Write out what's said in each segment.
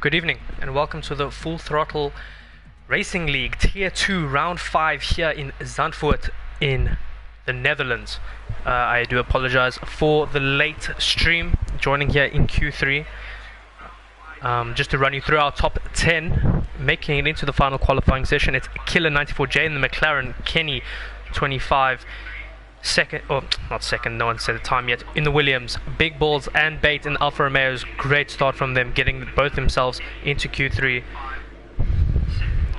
Good evening and welcome to the Full Throttle Racing League Tier 2 Round 5 here in Zandvoort in the Netherlands. I do apologize for the late stream, joining here in Q3. Just to run you through our top 10, making it into the final qualifying session. It's Killer 94J in the McLaren, Kenny 25, second, or not second, no one said the time yet, in the Williams, Big Balls and Bait in Alfa Romeos. Great start from them, getting both themselves into Q3.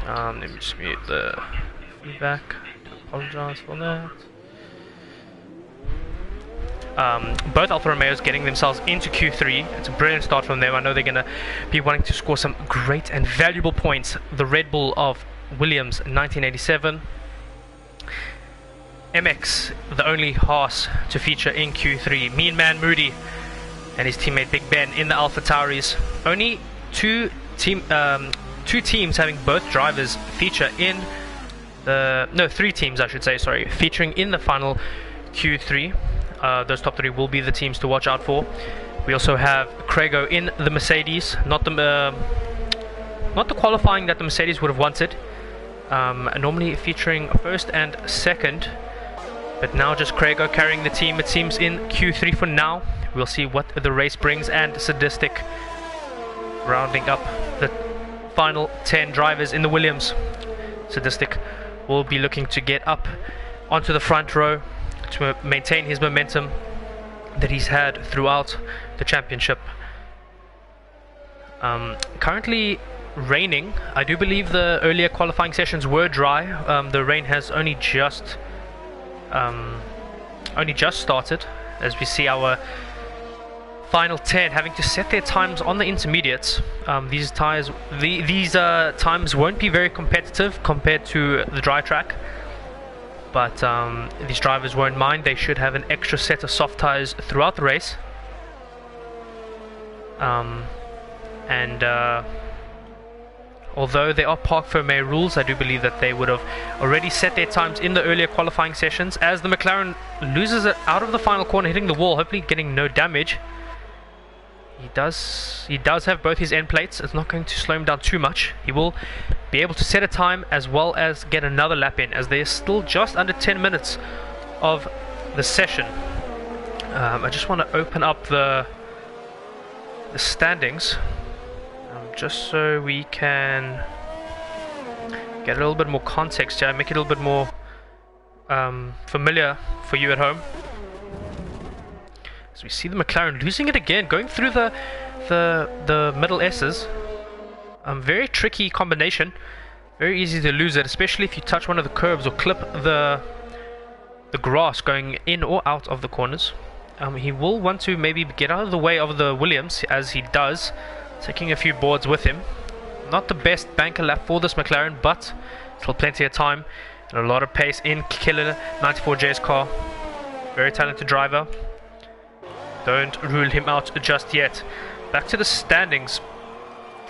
Let me just mute the feedback. Apologize for that. Both Alfa Romeos getting themselves into Q3. It's a brilliant start from them. I know they're going to be wanting to score some great and valuable points. The Red Bull of Williams 1987. MX, the only Haas to feature in Q3. Mean Man Moody and his teammate Big Ben in the Alpha Tauris. Only two teams having both drivers feature in the... No, three teams I should say, sorry, featuring in the final Q3. Those top three will be the teams to watch out for. We also have Craigo in the Mercedes, not the qualifying that the Mercedes would have wanted. Normally featuring first and second, but now just Craigo carrying the team, it seems, in Q3 for now. We'll see what the race brings, and Sadistic rounding up the final 10 drivers in the Williams. Sadistic will be looking to get up onto the front row to maintain his momentum that he's had throughout the championship. Currently raining. I do believe the earlier qualifying sessions were dry. The rain has only just started, as we see our final 10 having to set their times on the intermediates. These times won't be very competitive compared to the dry track, but these drivers won't mind. They should have an extra set of soft tires throughout the race. Although there are Parc Fermé rules, I do believe that they would have already set their times in the earlier qualifying sessions. As the McLaren loses it out of the final corner, hitting the wall, hopefully getting no damage. He does have both his end plates. It's not going to slow him down too much. He will be able to set a time as well as get another lap in, as there's still just under 10 minutes of the session. I just want to open up the standings, just so we can get a little bit more context here, make it a little bit more familiar for you at home. So we see the McLaren losing it again, going through the middle S's. Very tricky combination, very easy to lose it, especially if you touch one of the curbs or clip the grass going in or out of the corners. He will want to maybe get out of the way of the Williams, as he does, taking a few boards with him. Not the best banker lap for this McLaren, but still plenty of time and a lot of pace in Killer 94J's car. Very talented driver. Don't rule him out just yet. Back to the standings.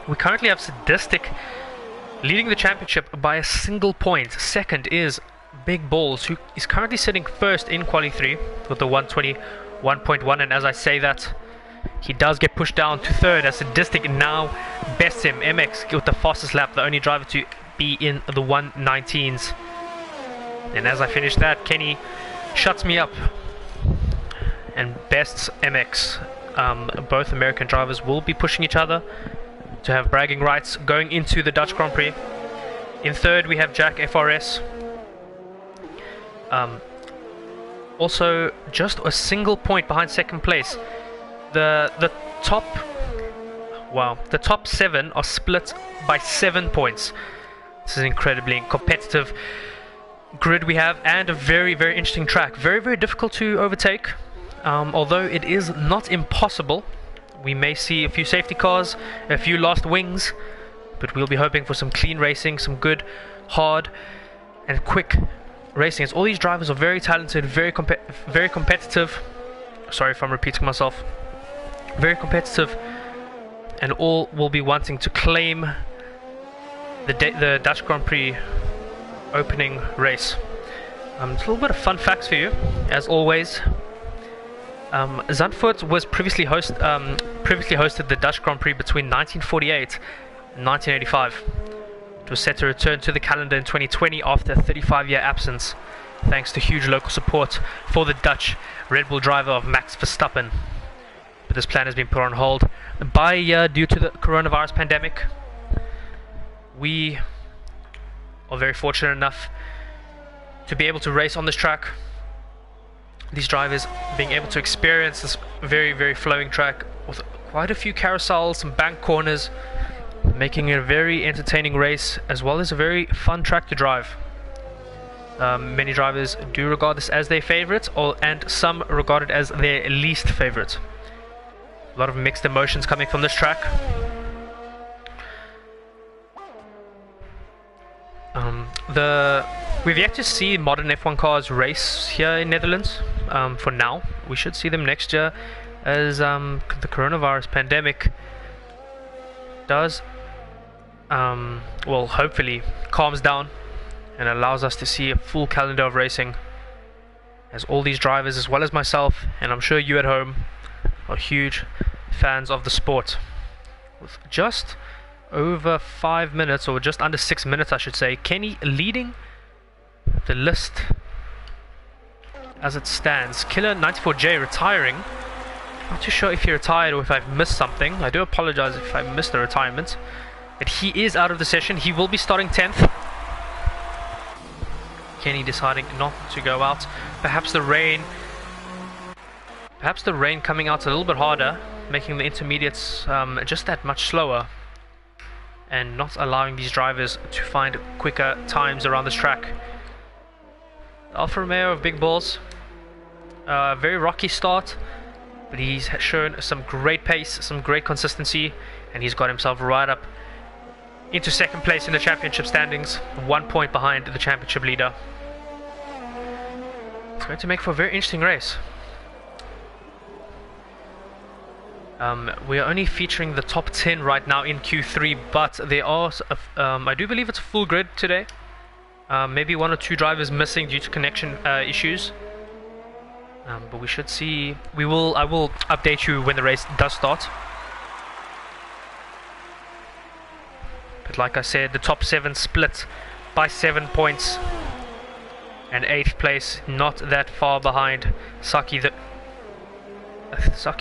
We currently have Sadistic leading the championship by a single point. Second is Big Balls, who is currently sitting first in Quali 3 with the 121.1, and as I say that, he does get pushed down to third as Sadistic now bests him. MX with the fastest lap, the only driver to be in the 119s. And as I finish that, Kenny shuts me up and bests MX. Both American drivers will be pushing each other to have bragging rights going into the Dutch Grand Prix. In third we have Jack FRS. Also just a single point behind second place. The top 7 are split by 7 points. This is an incredibly competitive grid we have, and a very, very interesting track. Very, very difficult to overtake. Although it is not impossible. We may see a few safety cars, a few lost wings, but we'll be hoping for some clean racing, some good, hard and quick racing, as all these drivers are very talented, very competitive. Sorry if I'm repeating myself. Very competitive, and all will be wanting to claim the Dutch Grand Prix opening race. Just a little bit of fun facts for you, as always. Zandvoort was previously hosted the Dutch Grand Prix between 1948 and 1985. It was set to return to the calendar in 2020 after a 35-year absence, thanks to huge local support for the Dutch Red Bull driver of Max Verstappen. But this plan has been put on hold by a year due to the coronavirus pandemic. We are very fortunate enough to be able to race on this track. These drivers being able to experience this very, very flowing track with quite a few carousels, some bank corners, making it a very entertaining race as well as a very fun track to drive. Many drivers do regard this as their favorite, and some regard it as their least favorite. A lot of mixed emotions coming from this track. We've yet to see modern F1 cars race here in Netherlands. For now, we should see them next year as the coronavirus pandemic does, well, hopefully calms down and allows us to see a full calendar of racing, as all these drivers, as well as myself, and I'm sure you at home, are huge fans of the sport. With just over 5 minutes, or just under 6 minutes I should say, Kenny leading the list as it stands. Killer 94J retiring. Not too sure if he retired or if I've missed something. I do apologize if I missed the retirement, but he is out of the session. He will be starting 10th. Kenny deciding not to go out. Perhaps the rain coming out a little bit harder, making the intermediates just that much slower, and not allowing these drivers to find quicker times around this track. Alfa Romeo of Big Balls, very rocky start, but he's shown some great pace, some great consistency, and he's got himself right up into second place in the championship standings, 1 point behind the championship leader. It's going to make for a very interesting race. We are only featuring the top 10 right now in Q3, but there are, I do believe it's a full grid today. Maybe 1 or 2 drivers missing due to connection issues. But we should see. I will update you when the race does start. But like I said, the top 7 split by 7 points, and 8th place not that far behind Saki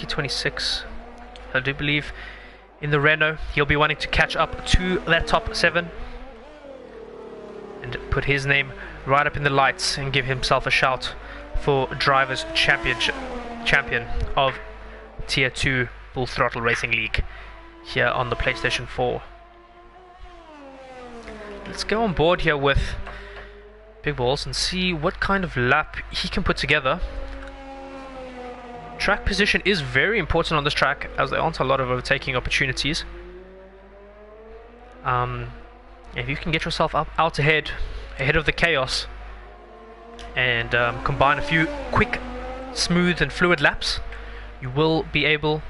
26. I do believe in the Renault he'll be wanting to catch up to that top 7 and put his name right up in the lights and give himself a shout for Drivers' Champion of Tier 2 Full Throttle Racing League here on the PlayStation 4. Let's go on board here with Big Balls and see what kind of lap he can put together. Track position is very important on this track, as there aren't a lot of overtaking opportunities. If you can get yourself out ahead of the chaos, and combine a few quick, smooth and fluid laps, you will be able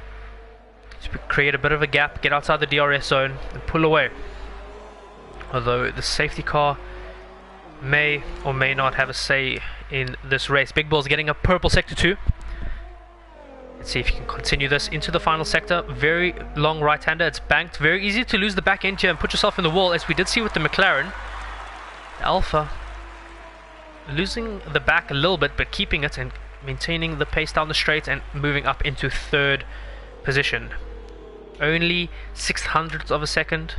to create a bit of a gap, get outside the DRS zone and pull away. Although the safety car may or may not have a say in this race. Big Ball's getting a purple sector 2. Let's see if you can continue this into the final sector. Very long right-hander, it's banked. Very easy to lose the back end here and put yourself in the wall, as we did see with the McLaren. The Alpha losing the back a little bit, but keeping it and maintaining the pace down the straight and moving up into 3rd position. Only 0.06 of a second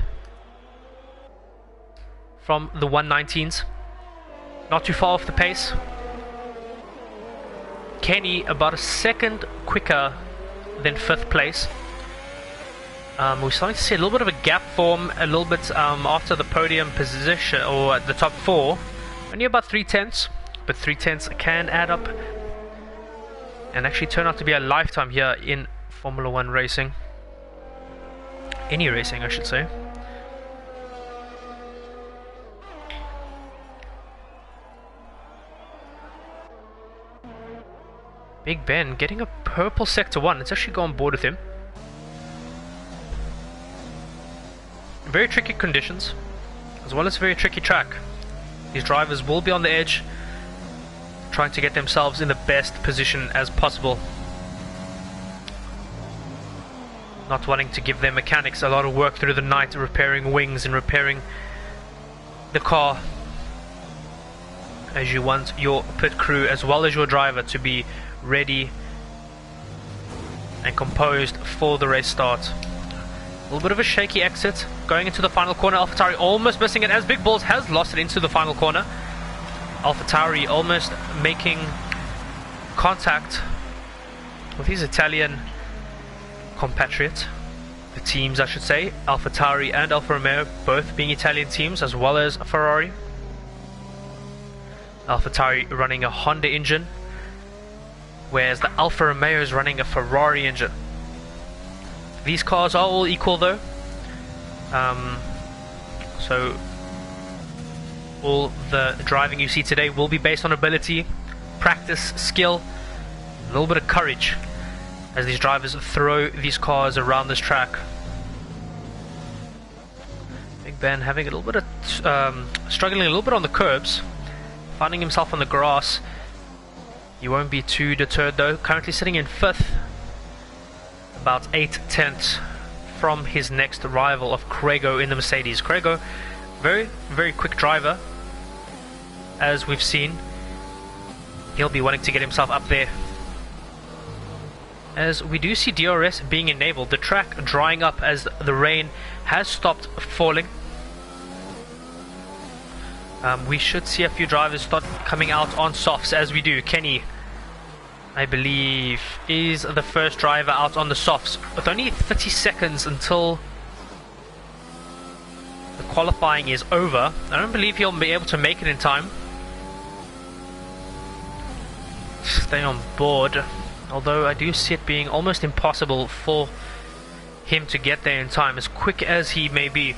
from the 119s. Not too far off the pace. Kenny about a second quicker than 5th place. We're starting to see a little bit of a gap form a little bit after the podium position, or the top 4. Only about 0.3, but 0.3 can add up and actually turn out to be a lifetime here in Formula 1 racing. Any racing, I should say. Big Ben getting a purple sector 1. Let's actually go on board with him. Very tricky conditions, as well as a very tricky track. These drivers will be on the edge, trying to get themselves in the best position as possible. not wanting to give their mechanics a lot of work through the night, repairing wings and repairing the car, as you want your pit crew as well as your driver to be ready and composed for the race start. A little bit of a shaky exit going into the final corner. AlphaTauri almost missing it as Big Balls has lost it into the final corner. AlphaTauri almost making contact with his Italian compatriot. The teams, I should say, AlphaTauri and Alfa Romeo, both being Italian teams, as well as Ferrari. AlphaTauri running a Honda engine, whereas the Alfa Romeo is running a Ferrari engine. These cars are all equal though, so all the driving you see today will be based on ability, practice, skill, a little bit of courage as these drivers throw these cars around this track. Big Ben having a little bit of struggling a little bit on the curbs, finding himself on the grass. He won't be too deterred though, currently sitting in 5th, about 8/10 from his next rival of Craigo in the Mercedes. Craigo, very quick driver, as we've seen. He'll be wanting to get himself up there. As we do see DRS being enabled, the track drying up as the rain has stopped falling. We should see a few drivers start coming out on softs as we do. Kenny, I believe, is the first driver out on the softs with only 30 seconds until the qualifying is over. I don't believe he'll be able to make it in time. Stay on board, although I do see it being almost impossible for him to get there in time, as quick as he may be.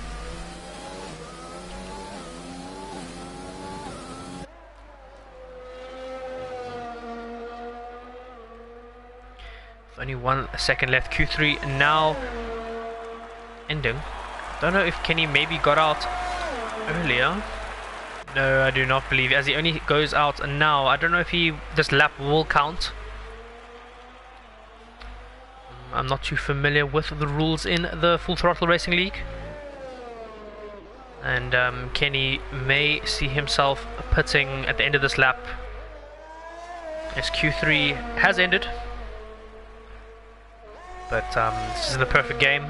Only 1 second left. Q3 now ending. Don't know if Kenny maybe got out earlier. No, I do not believe, as he only goes out now. I don't know if this lap will count. I'm not too familiar with the rules in the Full Throttle Racing League. And Kenny may see himself pitting at the end of this lap, as Q3 has ended. But this is the perfect game,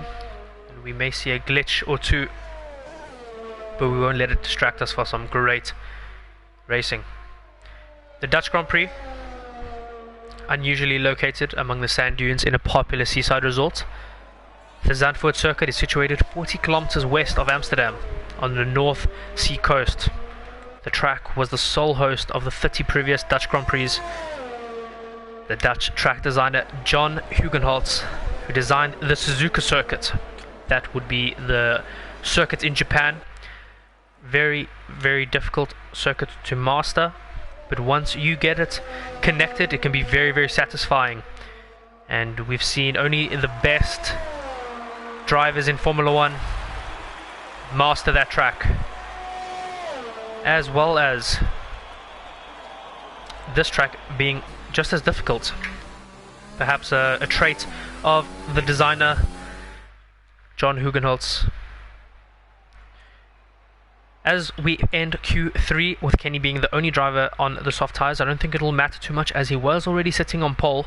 and we may see a glitch or two, but we won't let it distract us for some great racing. The Dutch Grand Prix, unusually located among the sand dunes in a popular seaside resort. The Zandvoort circuit is situated 40 kilometers west of Amsterdam on the North Sea coast. The track was the sole host of the 30 previous Dutch Grand Prix. The Dutch track designer John Hugenholtz, who designed the Suzuka circuit, that would be the circuit in Japan. Very difficult circuit to master, but once you get it connected, it can be very satisfying. And we've seen only the best drivers in Formula 1 master that track, as well as this track being just as difficult. Perhaps a trait of the designer John Hugenholtz. As we end Q3 with Kenny being the only driver on the soft tyres, I don't think it'll matter too much, as he was already sitting on pole.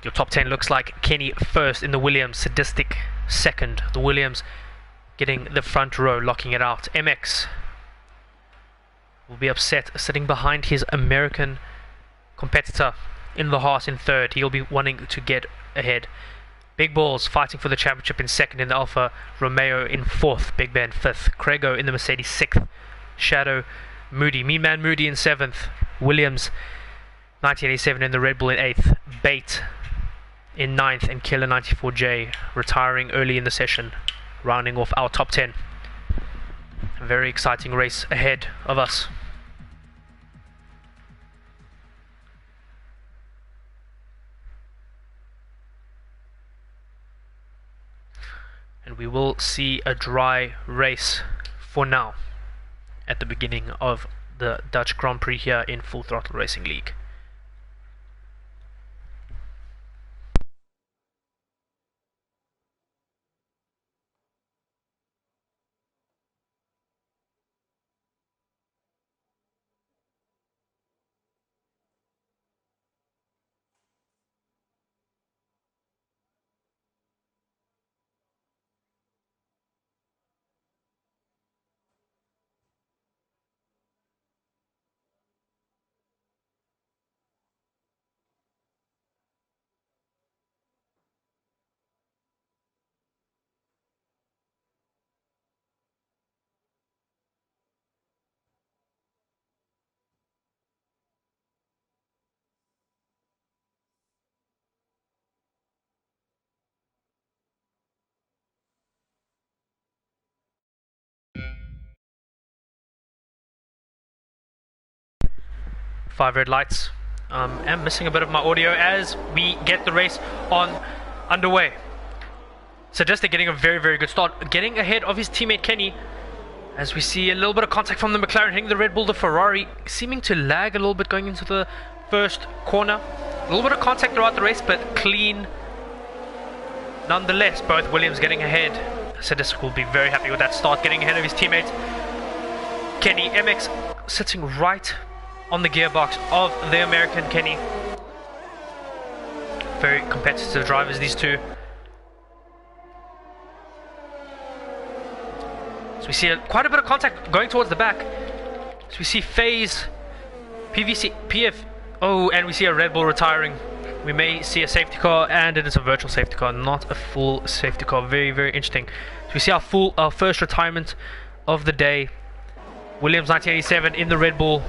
Your top 10 looks like Kenny first in the Williams, Sadistic second, the Williams getting the front row, locking it out. MX will be upset sitting behind his American competitor in the Haas in third. He'll be wanting to get ahead. Big Balls fighting for the championship in second in the Alfa Romeo in fourth. Big Ben fifth. Craigo in the Mercedes sixth. Shadow Moody. Mean Man Moody in seventh. Williams 1987 in the Red Bull in eighth. Bate in ninth, and Killer 94J retiring early in the session, rounding off our top 10. A very exciting race ahead of us. And we will see a dry race for now at the beginning of the Dutch Grand Prix here in Full Throttle Racing League. 5 red lights. I'm missing a bit of my audio as we get the race on underway. So just getting a very, very good start, getting ahead of his teammate Kenny, as we see a little bit of contact from the McLaren hitting the Red Bull. The Ferrari seeming to lag a little bit going into the first corner. A little bit of contact throughout the race, but clean nonetheless. Both Williams getting ahead. Sadistic will be very happy with that start, getting ahead of his teammate Kenny. MX sitting right on the gearbox of the American Kenny. Very competitive drivers, these two. So we see quite a bit of contact going towards the back. So we see FaZe, PVC, PF, oh, and we see a Red Bull retiring. We may see a safety car, and it is a virtual safety car, not a full safety car. Very, very interesting. So we see our first retirement of the day. Williams 1987 in the Red Bull.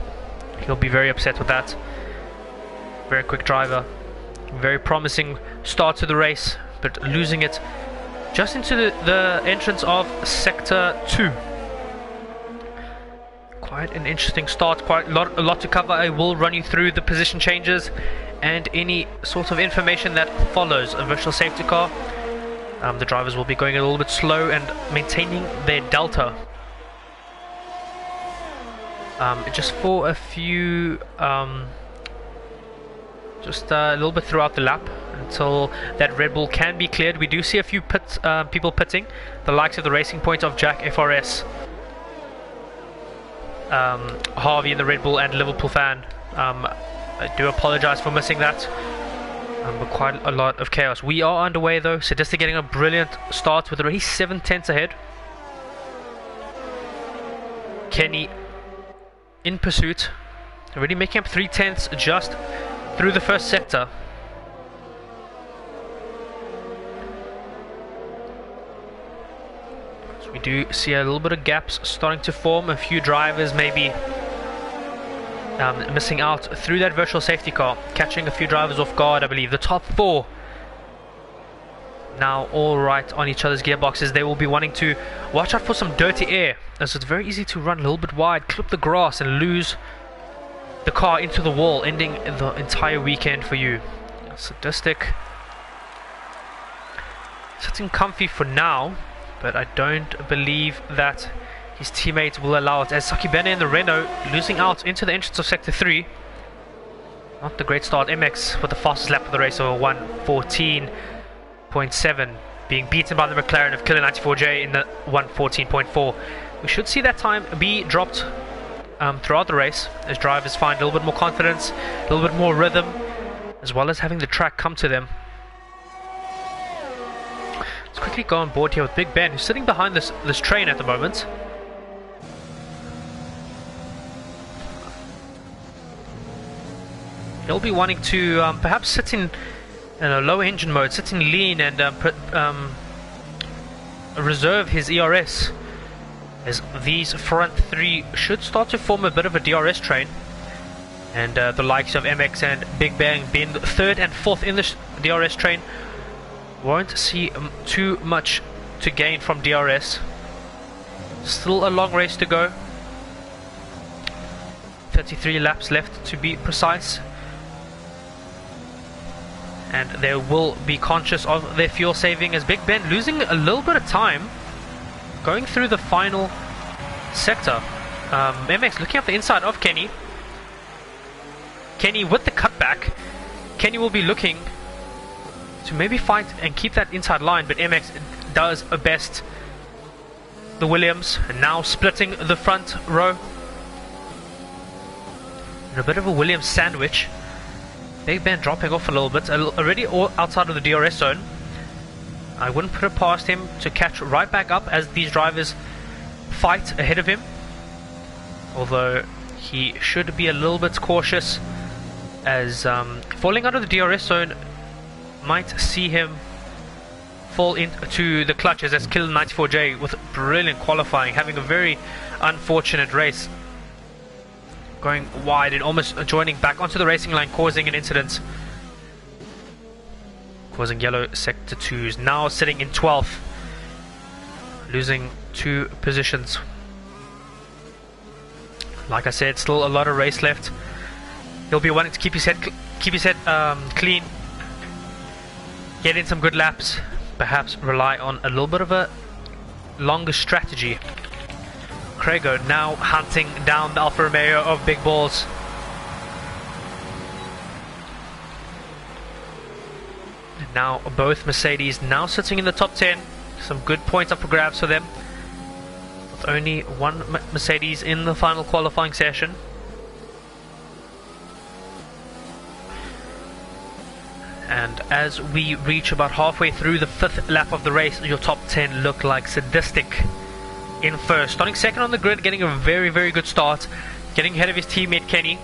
He'll be very upset with that. Very quick driver. Very promising start to the race, but losing it just into the entrance of Sector 2. Quite an interesting start, quite a lot to cover. I will run you through the position changes and any sort of information that follows a virtual safety car. The drivers will be going a little bit slow and maintaining their delta. Just for a few, just a little bit throughout the lap until that Red Bull can be cleared. We do see a few people pitting, the likes of the Racing Point of Jack FRS, Harvey in the Red Bull, and Liverpool fan. I do apologize for missing that, but quite a lot of chaos. We are underway though, Sadistic getting a brilliant start with already 7 tenths ahead. Kenny in pursuit, already making up 3 tenths just through the first sector. So we do see a little bit of gaps starting to form. A few drivers maybe missing out through that virtual safety car, catching a few drivers off guard. I believe the top 4 now all right on each other's gearboxes. They will be wanting to watch out for some dirty air, as it's very easy to run a little bit wide, clip the grass and lose the car into the wall, ending the entire weekend for you. Sadistic sitting comfy for now, but I don't believe that his teammates will allow it, as Sakibene and the Renault losing out into the entrance of Sector 3. Not the great start. MX with the fastest lap of the race of 1:14.7, being beaten by the McLaren of Killer 94J in the 1:14.4. We should see that time be dropped throughout the race, as drivers find a little bit more confidence, a little bit more rhythm, as well as having the track come to them. Let's quickly go on board here with Big Ben, who's sitting behind this train at the moment. He'll be wanting to perhaps sit in a low engine mode, sit in lean, and reserve his ERS, as these front 3 should start to form a bit of a DRS train, and the likes of MX and Big Bang being 3rd and 4th in this DRS train won't see too much to gain from DRS. Still a long race to go, 33 laps left to be precise, and they will be conscious of their fuel saving, as Big Ben losing a little bit of time going through the final sector. MX looking up the inside of Kenny. Kenny with the cutback. Kenny will be looking to maybe fight and keep that inside line, but MX does best the Williams, and now splitting the front row in a bit of a Williams sandwich. Big Ben dropping off a little bit, already outside of the DRS zone. I wouldn't put it past him to catch right back up as these drivers fight ahead of him, although he should be a little bit cautious, as falling out of the DRS zone might see him fall into the clutches, as Killer 94J with brilliant qualifying, having a very unfortunate race, going wide and almost joining back onto the racing line, causing an incident, causing yellow sector 2s, now sitting in 12th, losing 2 positions. Like I said, still a lot of race left. He'll be wanting to keep his head clean, get in some good laps, perhaps rely on a little bit of a longer strategy. Craigo now hunting down the Alfa Romeo of Big Balls. And now both Mercedes now sitting in the top 10. Some good points up for grabs for them. With only one Mercedes in the final qualifying session. And as we reach about halfway through the 5th lap of the race, your top 10 look like Sadistic in first. Starting second on the grid, getting a very, very good start. Getting ahead of his teammate Kenny.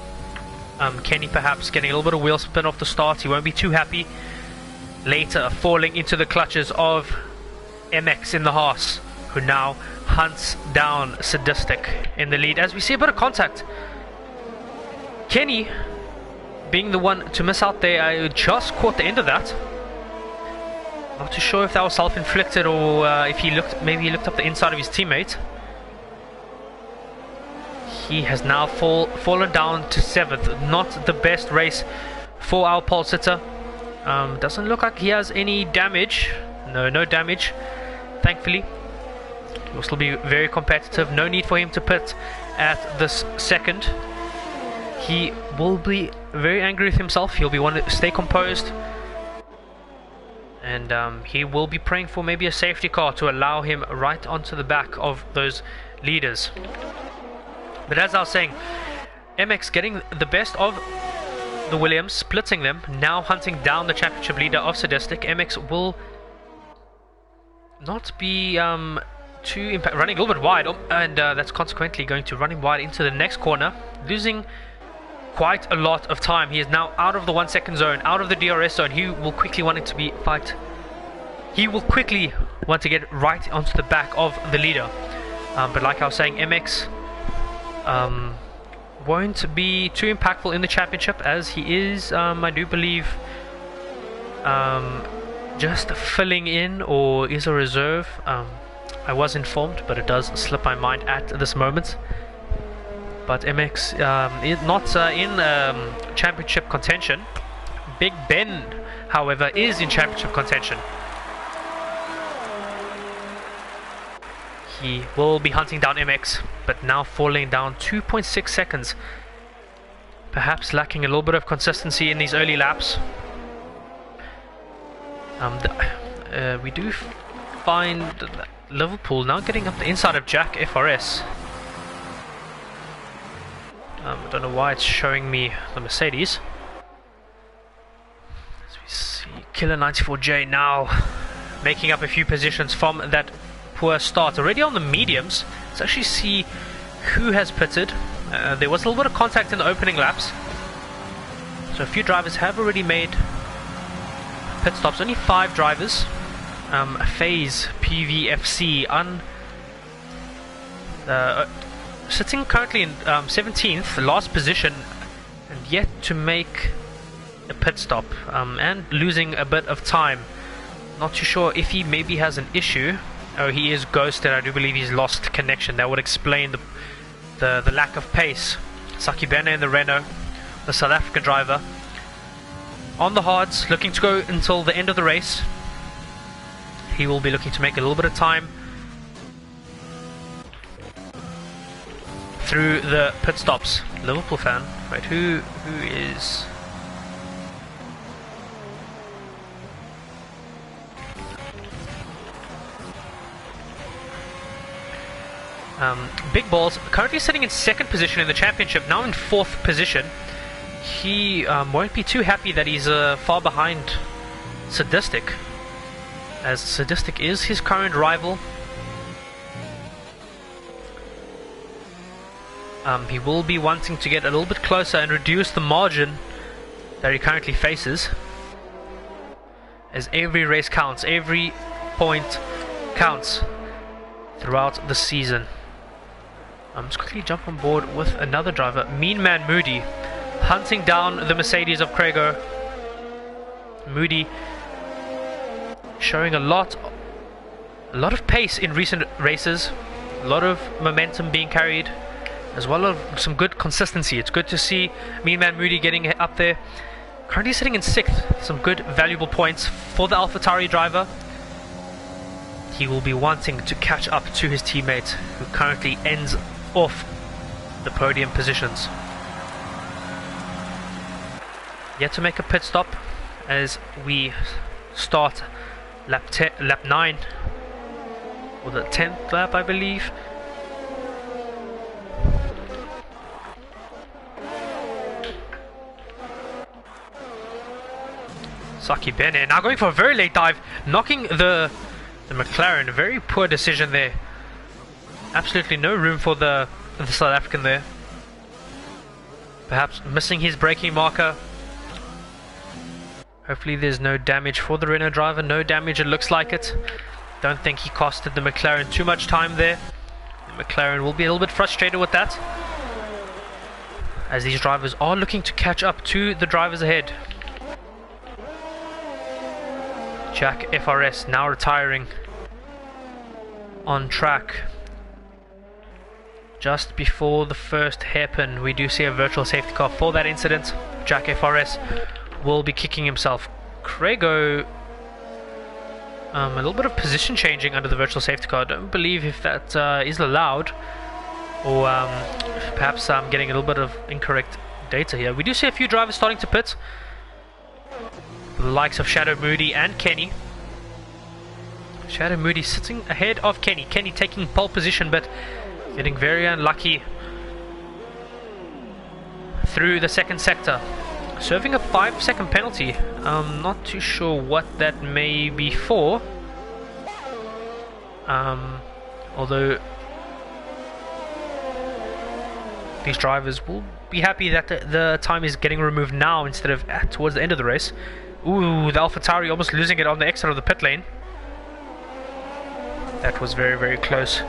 Kenny perhaps getting a little bit of wheel spin off the start. He won't be too happy. Later falling into the clutches of MX in the Haas, who now hunts down Sadistic in the lead. As we see a bit of contact. Kenny being the one to miss out there. I just caught the end of that. Not too sure if that was self-inflicted or if he maybe he looked up the inside of his teammate. He has now fallen down to 7th. Not the best race for our pole sitter. Doesn't look like he has any damage. No damage, thankfully. He will still be very competitive. No need for him to pit at this second. He will be very angry with himself. He'll be wanting to stay composed. And he will be praying for maybe a safety car to allow him right onto the back of those leaders. But as I was saying, MX getting the best of the Williams, splitting them, now hunting down the championship leader of Sadistic. MX will not be too running a little bit wide, and that's consequently going to run him wide into the next corner, losing quite a lot of time. He is now out of the 1 second zone, out of the DRS zone. He will quickly want it to be fight. He will quickly want to get right onto the back of the leader. But like I was saying, MX won't be too impactful in the championship, as he is, I do believe, just filling in, or is a reserve. I was informed, but it does slip my mind at this moment. But MX is not in championship contention. Big Ben, however, is in championship contention. He will be hunting down MX, but now falling down 2.6 seconds. Perhaps lacking a little bit of consistency in these early laps. We do find Liverpool now getting up the inside of Jack FRS. I don't know why it's showing me the Mercedes. As we see Killer 94J now making up a few positions from that poor start. Already on the mediums. Let's actually see who has pitted. There was a little bit of contact in the opening laps. So a few drivers have already made pit stops. Only 5 drivers. FaZe PVFC sitting currently in 17th, last position, and yet to make a pit stop, and losing a bit of time. Not too sure if he maybe has an issue. Oh, he is ghosted. I do believe he's lost connection. That would explain the lack of pace. Sakibene in the Renault, the South African driver, on the hards, looking to go until the end of the race. He will be looking to make a little bit of time through the pit stops. Liverpool fan. Right, who is... Big Balls currently sitting in 2nd position in the championship, now in 4th position. He won't be too happy that he's far behind Sadistic, as Sadistic is his current rival. He will be wanting to get a little bit closer and reduce the margin that he currently faces, as every race counts, every point counts throughout the season. Let's quickly jump on board with another driver, Mean Man Moody, hunting down the Mercedes of Craigo. Moody showing a lot of pace in recent races, a lot of momentum being carried. as well as some good consistency. It's good to see Mean Man Moody getting up there. Currently sitting in 6th, some good valuable points for the AlphaTauri driver. He will be wanting to catch up to his teammate, who currently ends off the podium positions. Yet to make a pit stop as we start lap 9, or the 10th lap, I believe. Saki Bene now going for a very late dive, knocking the McLaren. A very poor decision there. Absolutely no room for the South African there. Perhaps missing his braking marker. Hopefully there's no damage for the Renault driver. No damage, it looks like it. Don't think he costed the McLaren too much time there. The McLaren will be a little bit frustrated with that, as these drivers are looking to catch up to the drivers ahead. Jack FRS now retiring on track. Just before the first hairpin, we do see a virtual safety car for that incident. Jack FRS will be kicking himself. Craigo, a little bit of position changing under the virtual safety car. I don't believe if that is allowed, or perhaps I'm getting a little bit of incorrect data here. We do see a few drivers starting to pit. The likes of Shadow Moody and Kenny. Shadow Moody sitting ahead of Kenny. Kenny taking pole position, but getting very unlucky through the second sector. Serving a 5-second penalty. I'm not too sure what that may be for. Although these drivers will be happy that the time is getting removed now instead of towards the end of the race. Ooh, the AlphaTauri almost losing it on the exit of the pit lane. That was very, very close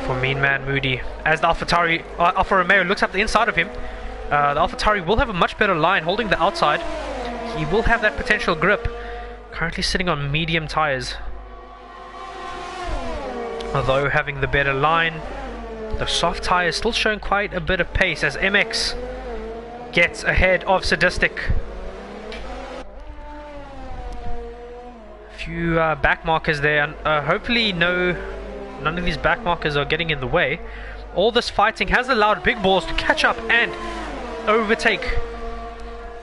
for Mean Man Moody. As the AlphaTauri, Alfa Romeo looks up the inside of him. The AlphaTauri will have a much better line holding the outside. He will have that potential grip. Currently sitting on medium tires. Although having the better line, the soft tires still showing quite a bit of pace as MX gets ahead of Sadistic. Few back markers there, and hopefully none of these back markers are getting in the way. All this fighting has allowed Big Balls to catch up and overtake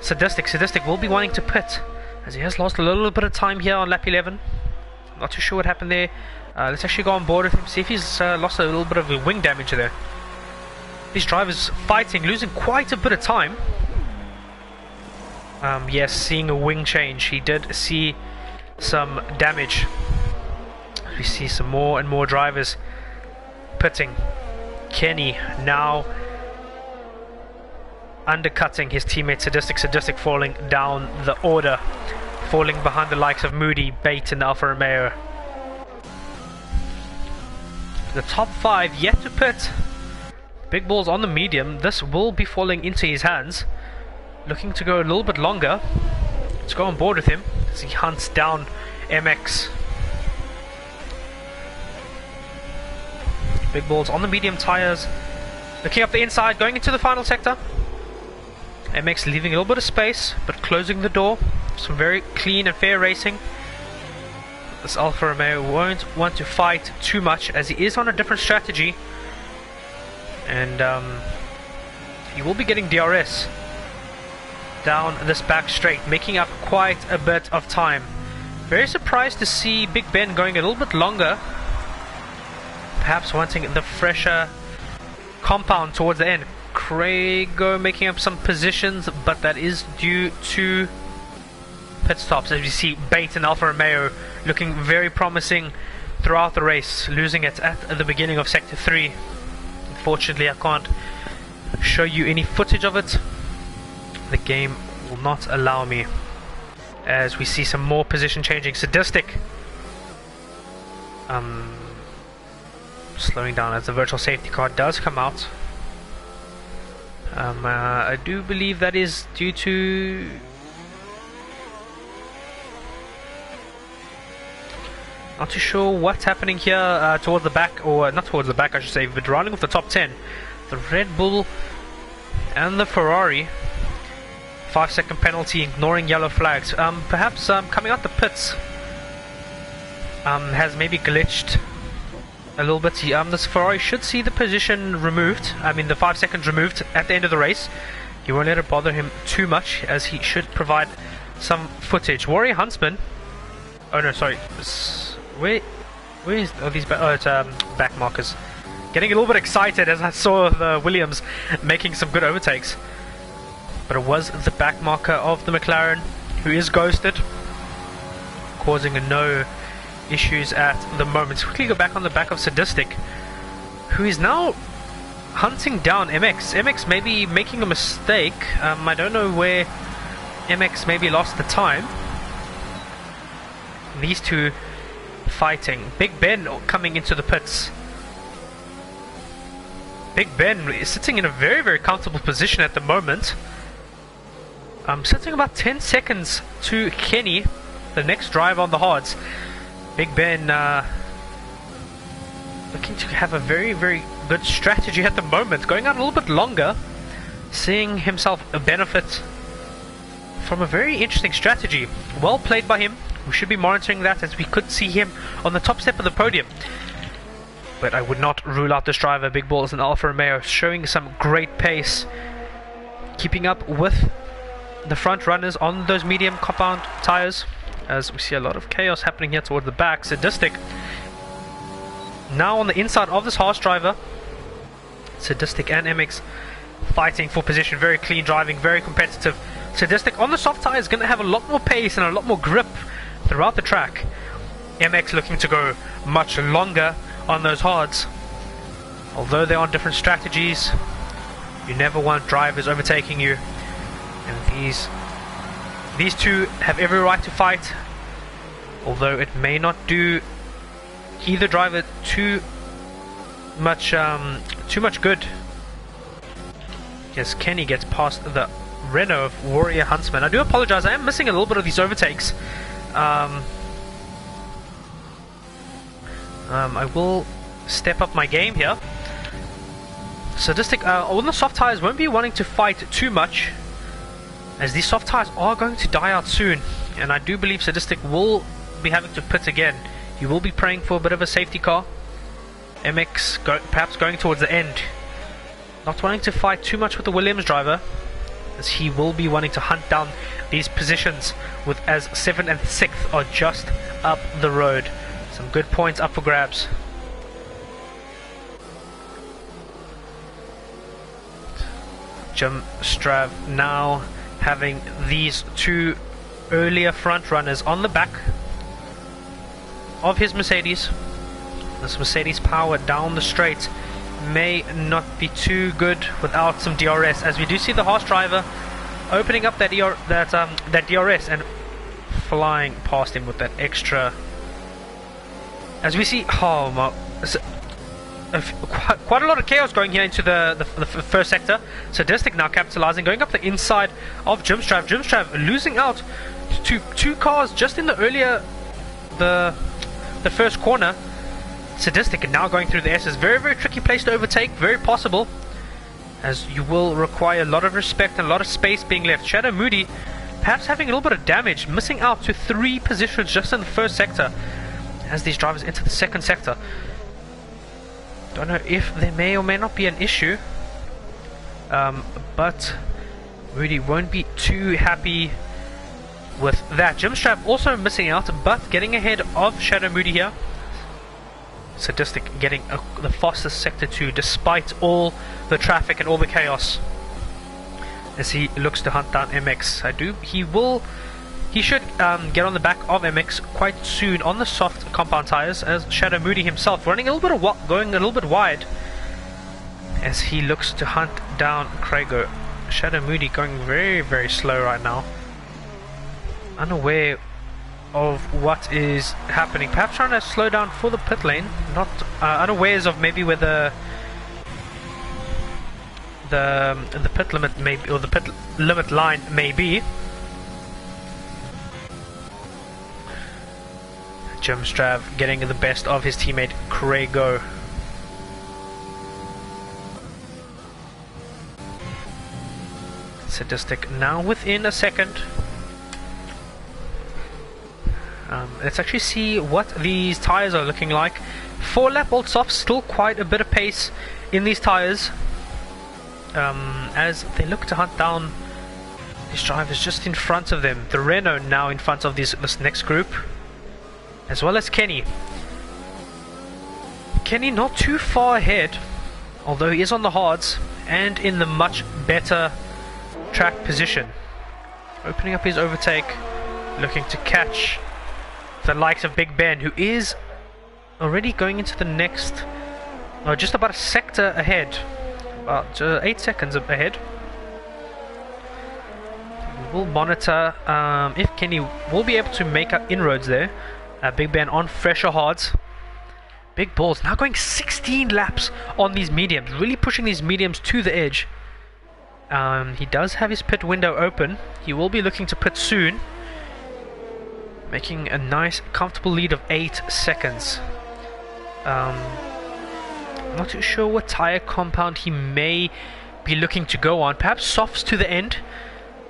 Sadistic. Sadistic will be wanting to pit as he has lost a little bit of time here on lap 11. Not too sure what happened there. Let's actually go on board with him, see if he's lost a little bit of wing damage there. These drivers fighting, losing quite a bit of time. Yes, seeing a wing change. He did see some damage. We see some more and more drivers pitting. Kenny now undercutting his teammate Sadistic. Sadistic falling down the order, falling behind the likes of Moody, Bate and the Alfa Romeo. The top 5 yet to pit. Big Balls on the medium. This will be falling into his hands. Looking to go a little bit longer. Let's go on board with him as he hunts down MX. Big Balls on the medium tires. Looking up the inside, going into the final sector. MX leaving a little bit of space, but closing the door. Some very clean and fair racing. This Alfa Romeo won't want to fight too much as he is on a different strategy. And he will be getting DRS down this back straight, making up quite a bit of time. Very surprised to see Big Ben going a little bit longer. Perhaps wanting the fresher compound towards the end. Craigo making up some positions, but that is due to pit stops, as we see Bate and Alfa Romeo looking very promising throughout the race, losing it at the beginning of Sector 3. Unfortunately, I can't show you any footage of it. The game will not allow me. As we see some more position changing. Sadistic slowing down as the virtual safety car does come out. I do believe that is due to not too sure what's happening here towards the back, or not towards the back I should say, but rounding off the top 10. the Red Bull and the Ferrari. 5-second penalty, ignoring yellow flags. Perhaps coming out the pits has maybe glitched a little bit. This Ferrari should see the position removed. I mean the 5 seconds removed at the end of the race. He won't let it bother him too much, as he should provide some footage. Warrior Huntsman. Oh no, sorry. Where is these? It's back markers. Getting a little bit excited as I saw the Williams making some good overtakes. But it was the back marker of the McLaren who is ghosted, causing no issues at the moment. Let's quickly go back on the back of Sadistic, who is now hunting down MX. MX may be making a mistake. I don't know where MX maybe lost the time. These two fighting. Big Ben coming into the pits. Big Ben is sitting in a very, very comfortable position at the moment. Sitting about 10 seconds to Kenny, the next driver on the hards. Big Ben looking to have a very, very good strategy at the moment, going out a little bit longer, seeing himself benefit from a very interesting strategy. Well played by him. We should be monitoring that, as we could see him on the top step of the podium. But I would not rule out this driver. Big Balls and Alfa Romeo showing some great pace, keeping up with the front runners on those medium compound tires, as we see a lot of chaos happening here toward the back. Sadistic now on the inside of this Haas driver. Sadistic and MX fighting for position. Very clean driving, very competitive. Sadistic on the soft tire is going to have a lot more pace and a lot more grip throughout the track. MX looking to go much longer on those hards. Although they're on different strategies, you never want drivers overtaking you. And these two have every right to fight, although it may not do either driver too much good. Yes, Kenny gets past the Renault of Warrior Huntsman. I do apologize, I am missing a little bit of these overtakes. I will step up my game here. Sadistic on the soft tires won't be wanting to fight too much, as these soft tires are going to die out soon, and I do believe Sadistic will be having to pit again. He will be praying for a bit of a safety car. MX perhaps going towards the end, not wanting to fight too much with the Williams driver, as he will be wanting to hunt down these positions, with as 7th and 6th are just up the road. Some good points up for grabs. Jim Strav now having these two earlier front runners on the back of his Mercedes. This Mercedes power down the straight may not be too good without some DRS, as we do see the Haas driver opening up that DRS and flying past him with that extra. As we see, quite a lot of chaos going here into the first sector. Sadistic now capitalizing, going up the inside of Jimstrav. Jimstrav losing out to two cars just in the earlier the first corner. Sadistic now going through the S's. Very, very tricky place to overtake, very possible, as you will require a lot of respect and a lot of space being left. Shadow Moody perhaps having a little bit of damage, missing out to 3 positions just in the first sector as these drivers enter the second sector. Don't know if there may or may not be an issue, but Moody won't be too happy with that. Jimstrap also missing out, but getting ahead of Shadow Moody here. Sadistic getting the fastest sector 2 despite all the traffic and all the chaos, as he looks to hunt down MX. He should get on the back of MX quite soon on the soft compound tires, as Shadow Moody himself running a little bit going a little bit wide as he looks to hunt down Craigo. Shadow Moody going very, very slow right now, unaware of what is happening, perhaps trying to slow down for the pit lane, not unawares of maybe where the pit limit may be, or the pit limit line may be. Jimstrav getting the best of his teammate Craigo. Sadistic now within a second. Let's actually see what these tires are looking like. 4-lap old softs, still quite a bit of pace in these tires. As they look to hunt down these drivers just in front of them. The Renault now in front of this next group, as well as Kenny. Kenny not too far ahead, although he is on the hards and in the much better track position. Opening up his overtake, looking to catch the likes of Big Ben, who is already going into the next, just about a sector ahead, about 8 seconds ahead. We will monitor if Kenny will be able to make up inroads there. Big Ben on fresher hards. Big Balls now going 16 laps on these mediums, really pushing these mediums to the edge. He does have his pit window open. He will be looking to pit soon, making a nice comfortable lead of 8 seconds. I'm not too sure what tire compound he may be looking to go on. Perhaps softs to the end.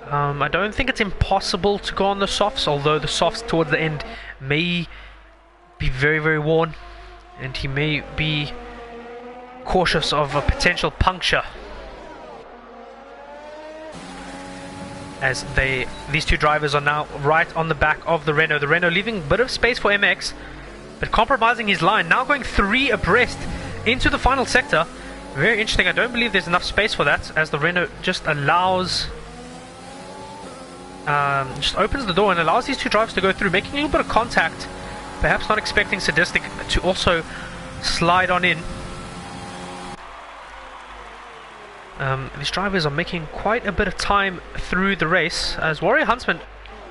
I don't think it's impossible to go on the softs, although the softs towards the end may be very, very worn, and he may be cautious of a potential puncture. As these two drivers are now right on the back of the Renault. The Renault leaving a bit of space for MX, but compromising his line. Now going 3 abreast into the final sector. Very interesting. I don't believe there's enough space for that, as the Renault just allows... just opens the door and allows these two drivers to go through, making a little bit of contact. Perhaps not expecting Sadistic to also slide on in. These drivers are making quite a bit of time through the race, as Warrior Huntsman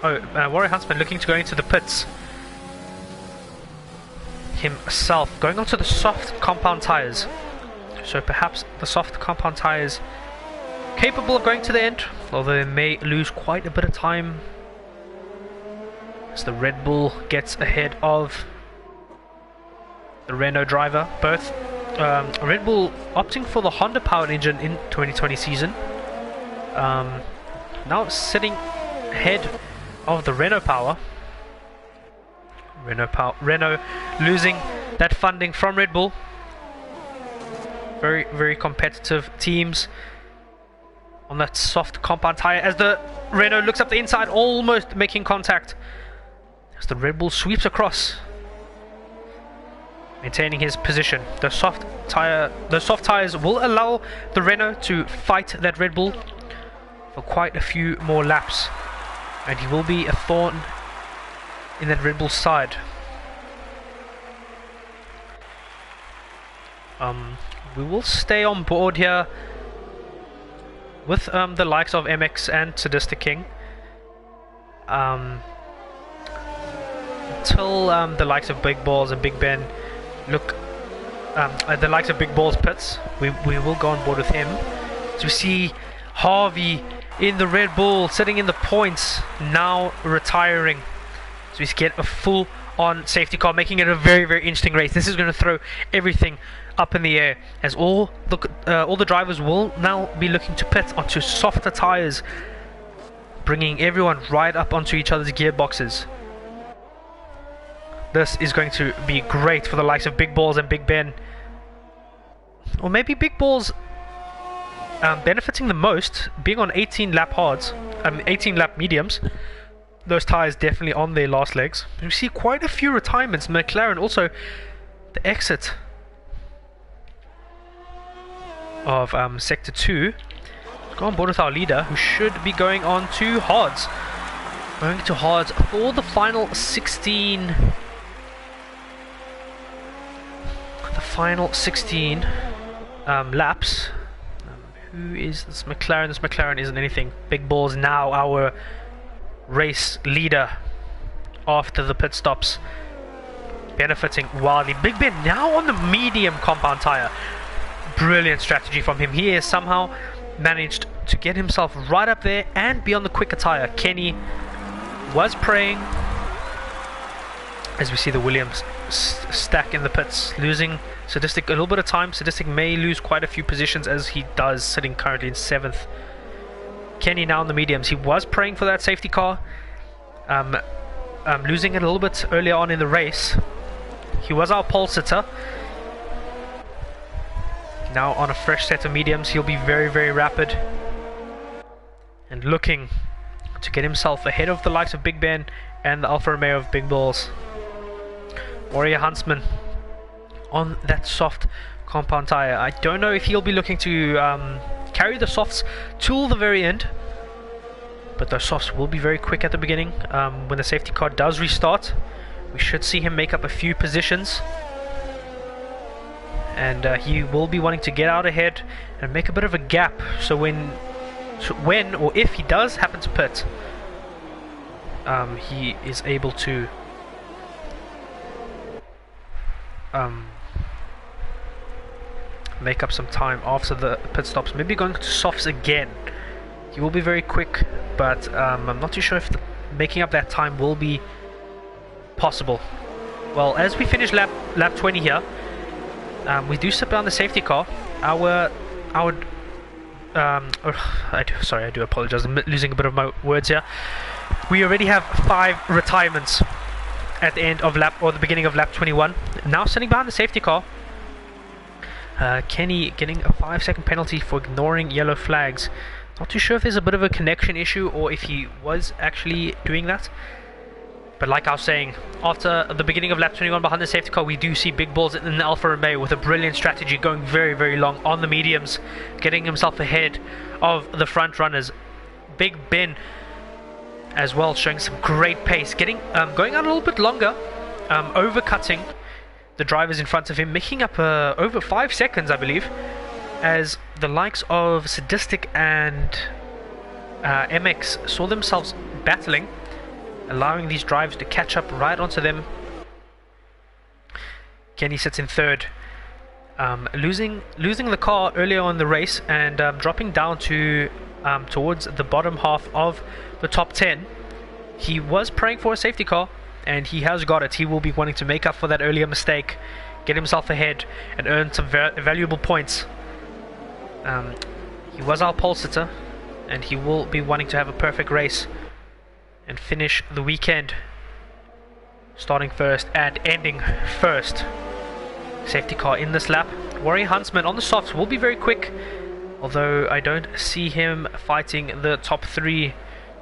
looking to go into the pits himself, going onto the soft compound tires. So perhaps the soft compound tires capable of going to the end, although they may lose quite a bit of time as the Red Bull gets ahead of the Renault driver. Both Red Bull opting for the Honda powered engine in 2020 season, now sitting ahead of the Renault power. Renault losing that funding from Red Bull. Very, very competitive teams on that soft compound tire, as the Renault looks up the inside, almost making contact as the Red Bull sweeps across, maintaining his position. The soft tires will allow the Renault to fight that Red Bull for quite a few more laps, and he will be a thorn in that Red Bull side. We will stay on board here with the likes of MX and Sadistic King until the likes of Big Balls and Big Ben look at the likes of Big Balls pits. We will go on board with him. So we see Harvey in the Red Bull sitting in the points, now retiring. So we get a full on safety car, making it a very, very interesting race. This is going to throw everything up in the air, as all the drivers will now be looking to pit onto softer tires, bringing everyone right up onto each other's gearboxes. This is going to be great for the likes of Big Balls and Big Ben, or maybe Big Balls benefiting the most, being on 18 lap hards, 18 lap mediums. Those tires definitely on their last legs. We see quite a few retirements. McLaren also the exit of sector 2. Let's go on board with our leader, who should be going on to hards. Going to hards for the final 16. The final 16 laps. Who is this McLaren? This McLaren isn't anything. Big Balls now our race leader after the pit stops, benefiting wildly. Big Ben now on the medium compound tire. Brilliant strategy from him. He has somehow managed to get himself right up there and be on the quicker tire. Kenny was praying, as we see the Williams stack in the pits, losing Sadistic a little bit of time. Sadistic may lose quite a few positions, as he does, sitting currently in 7th. Kenny now in the mediums. He was praying for that safety car, losing it a little bit earlier on in the race. He was our pole sitter. Now on a fresh set of mediums, he'll be very, very rapid and looking to get himself ahead of the likes of Big Ben and the Alfa Romeo of Big Balls. Warrior Huntsman on that soft compound tire. I don't know if he'll be looking to carry the softs till the very end, but those softs will be very quick at the beginning. When the safety car does restart, we should see him make up a few positions, and he will be wanting to get out ahead and make a bit of a gap, so when or if he does happen to pit, he is able to make up some time after the pit stops. Maybe going to softs again. He will be very quick, but I'm not too sure if making up that time will be possible. Well, as we finish lap 20 here, we do slip down the safety car. I do apologize. I'm losing a bit of my words here. We already have 5 retirements at the end of the beginning of lap 21. Now sitting behind the safety car, Kenny getting a 5-second penalty for ignoring yellow flags. Not too sure if there's a bit of a connection issue or if he was actually doing that. But like I was saying, after the beginning of lap 21 behind the safety car, we do see Big Balls in the Alfa Romeo with a brilliant strategy, going very, very long on the mediums, getting himself ahead of the front runners. Big Ben as well, showing some great pace, going out a little bit longer, overcutting the drivers in front of him, making up over 5 seconds, I believe, as the likes of Sadistic and MX saw themselves battling, allowing these drives to catch up right onto them. Kenny sits in third, losing the car earlier on in the race and dropping down to towards the bottom half of the top 10. He was praying for a safety car, and he has got it. He will be wanting to make up for that earlier mistake, get himself ahead and earn some valuable points. He was our pole sitter, and he will be wanting to have a perfect race and finish the weekend starting first and ending first. Safety car in this lap. Warrior Huntsman on the softs will be very quick, although I don't see him fighting the top 3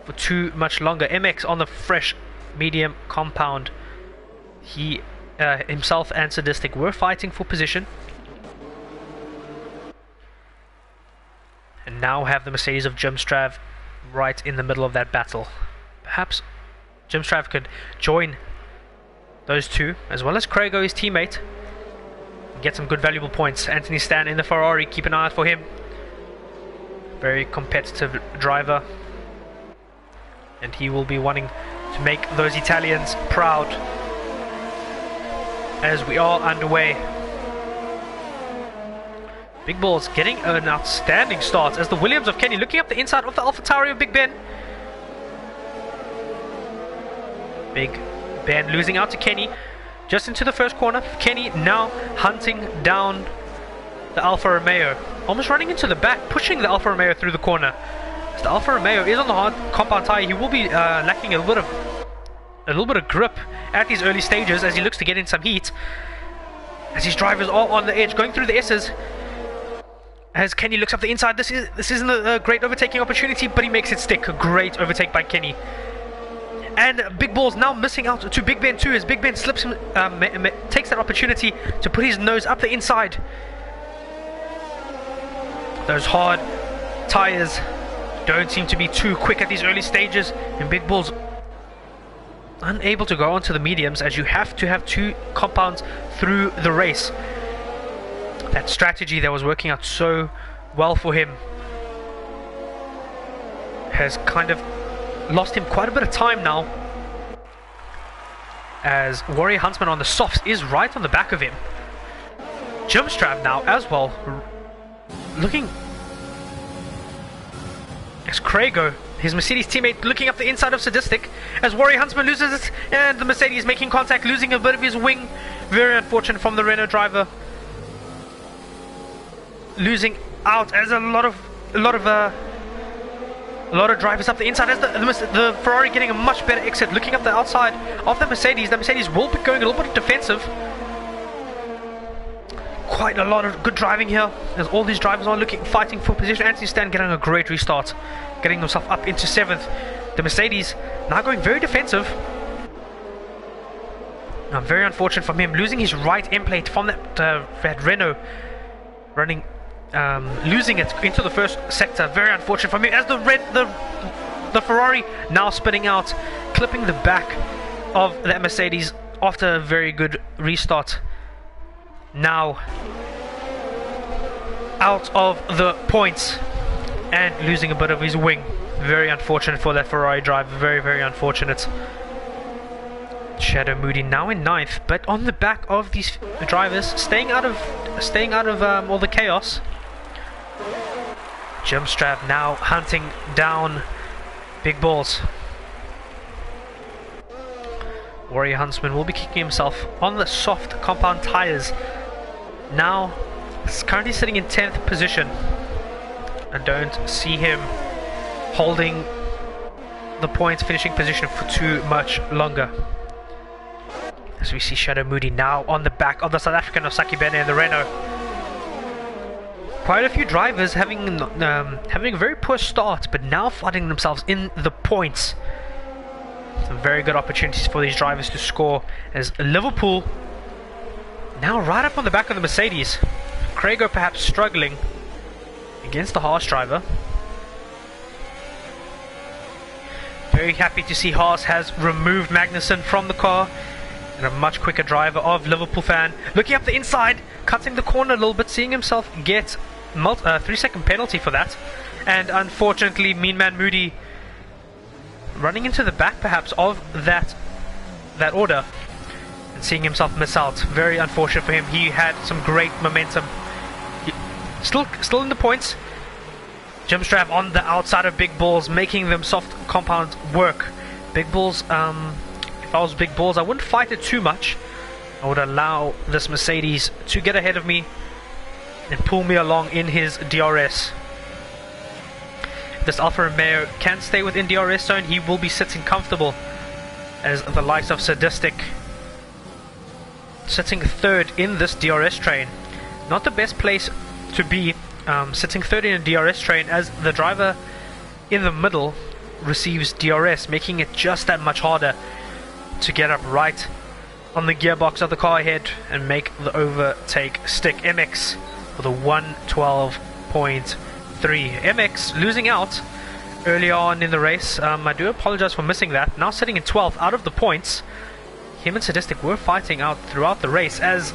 for too much longer. MX on the fresh medium compound. He himself and Sadistic were fighting for position, and now have the Mercedes of Jim Strav right in the middle of that battle. Perhaps Jim Strav could join those two, as well as Craigo, his teammate, and get some good valuable points. Anthony Stan in the Ferrari, keep an eye out for him. Very competitive driver, and he will be wanting to make those Italians proud as we are underway. Big Balls getting an outstanding start as the Williams of Kenny looking up the inside of the AlphaTauri of Big Ben. Big Ben losing out to Kenny just into the first corner. Kenny now hunting down the Alfa Romeo, almost running into the back, pushing the Alfa Romeo through the corner. As the Alfa Romeo is on the hard compound tire, he will be lacking a little bit of grip at these early stages as he looks to get in some heat, as his drivers are on the edge going through the S's. As Kenny looks up the inside, this isn't a great overtaking opportunity, but he makes it stick. A great overtake by Kenny. And Big Balls now missing out to Big Ben too, as Big Ben slips him, takes that opportunity to put his nose up the inside. Those hard tires don't seem to be too quick at these early stages, and Big Balls unable to go onto the mediums, as you have to have 2 compounds through the race. That strategy that was working out so well for him has kind of lost him quite a bit of time now, as Warrior Huntsman on the softs is right on the back of him. Jim Strav now as well, looking as Craigo, his Mercedes teammate, looking up the inside of Sadistic, as Warrior Huntsman loses it, and the Mercedes making contact, losing a bit of his wing. Very unfortunate from the Renault driver, losing out as a lot of A lot of drivers up the inside as the Ferrari getting a much better exit. Looking up the outside of the Mercedes will be going a little bit defensive. Quite a lot of good driving here as all these drivers are fighting for position. Anthony Stan getting a great restart, getting himself up into 7th. The Mercedes now going very defensive. Now, very unfortunate for him, losing his right end plate from that Renault, running, losing it into the first sector. Very unfortunate for him as the Ferrari now spinning out, clipping the back of that Mercedes after a very good restart. Now out of the points and losing a bit of his wing. Very unfortunate for that Ferrari driver. Very, very unfortunate. Shadow Moody now in 9th, but on the back of these drivers, staying out of all the chaos. Jim Strav now hunting down Big Balls. Warrior Huntsman will be kicking himself on the soft compound tires. Now, he's currently sitting in 10th position. I don't see him holding the points finishing position for too much longer. As we see Shadow Moody now on the back of the South African Osaki Bene and the Renault. Quite a few drivers having a very poor start, but now finding themselves in the points. Some very good opportunities for these drivers to score as Liverpool now right up on the back of the Mercedes. Craigo perhaps struggling against the Haas driver. Very happy to see Haas has removed Magnussen from the car. And a much quicker driver of Liverpool fan. Looking up the inside, cutting the corner a little bit, seeing himself get a 3-second penalty for that. And unfortunately, Mean Man Moody running into the back perhaps of that order. And seeing himself miss out. Very unfortunate for him. He had some great momentum. Still in the points. Jim Strav on the outside of Big Balls, making them soft compounds work. Big Balls, if I was Big Balls, I wouldn't fight it too much. I would allow this Mercedes to get ahead of me and pull me along in his DRS. If this Alfa Romeo can stay within DRS zone, he will be sitting comfortable as the likes of Sadistic sitting 3rd in this DRS train. Not the best place to be, sitting 3rd in a DRS train as the driver in the middle receives DRS, making it just that much harder to get up right on the gearbox of the car ahead and make the overtake stick. MX with a 112.3. MX losing out early on in the race. I do apologize for missing that. Now sitting in 12th out of the points. Him and Sadistic were fighting out throughout the race as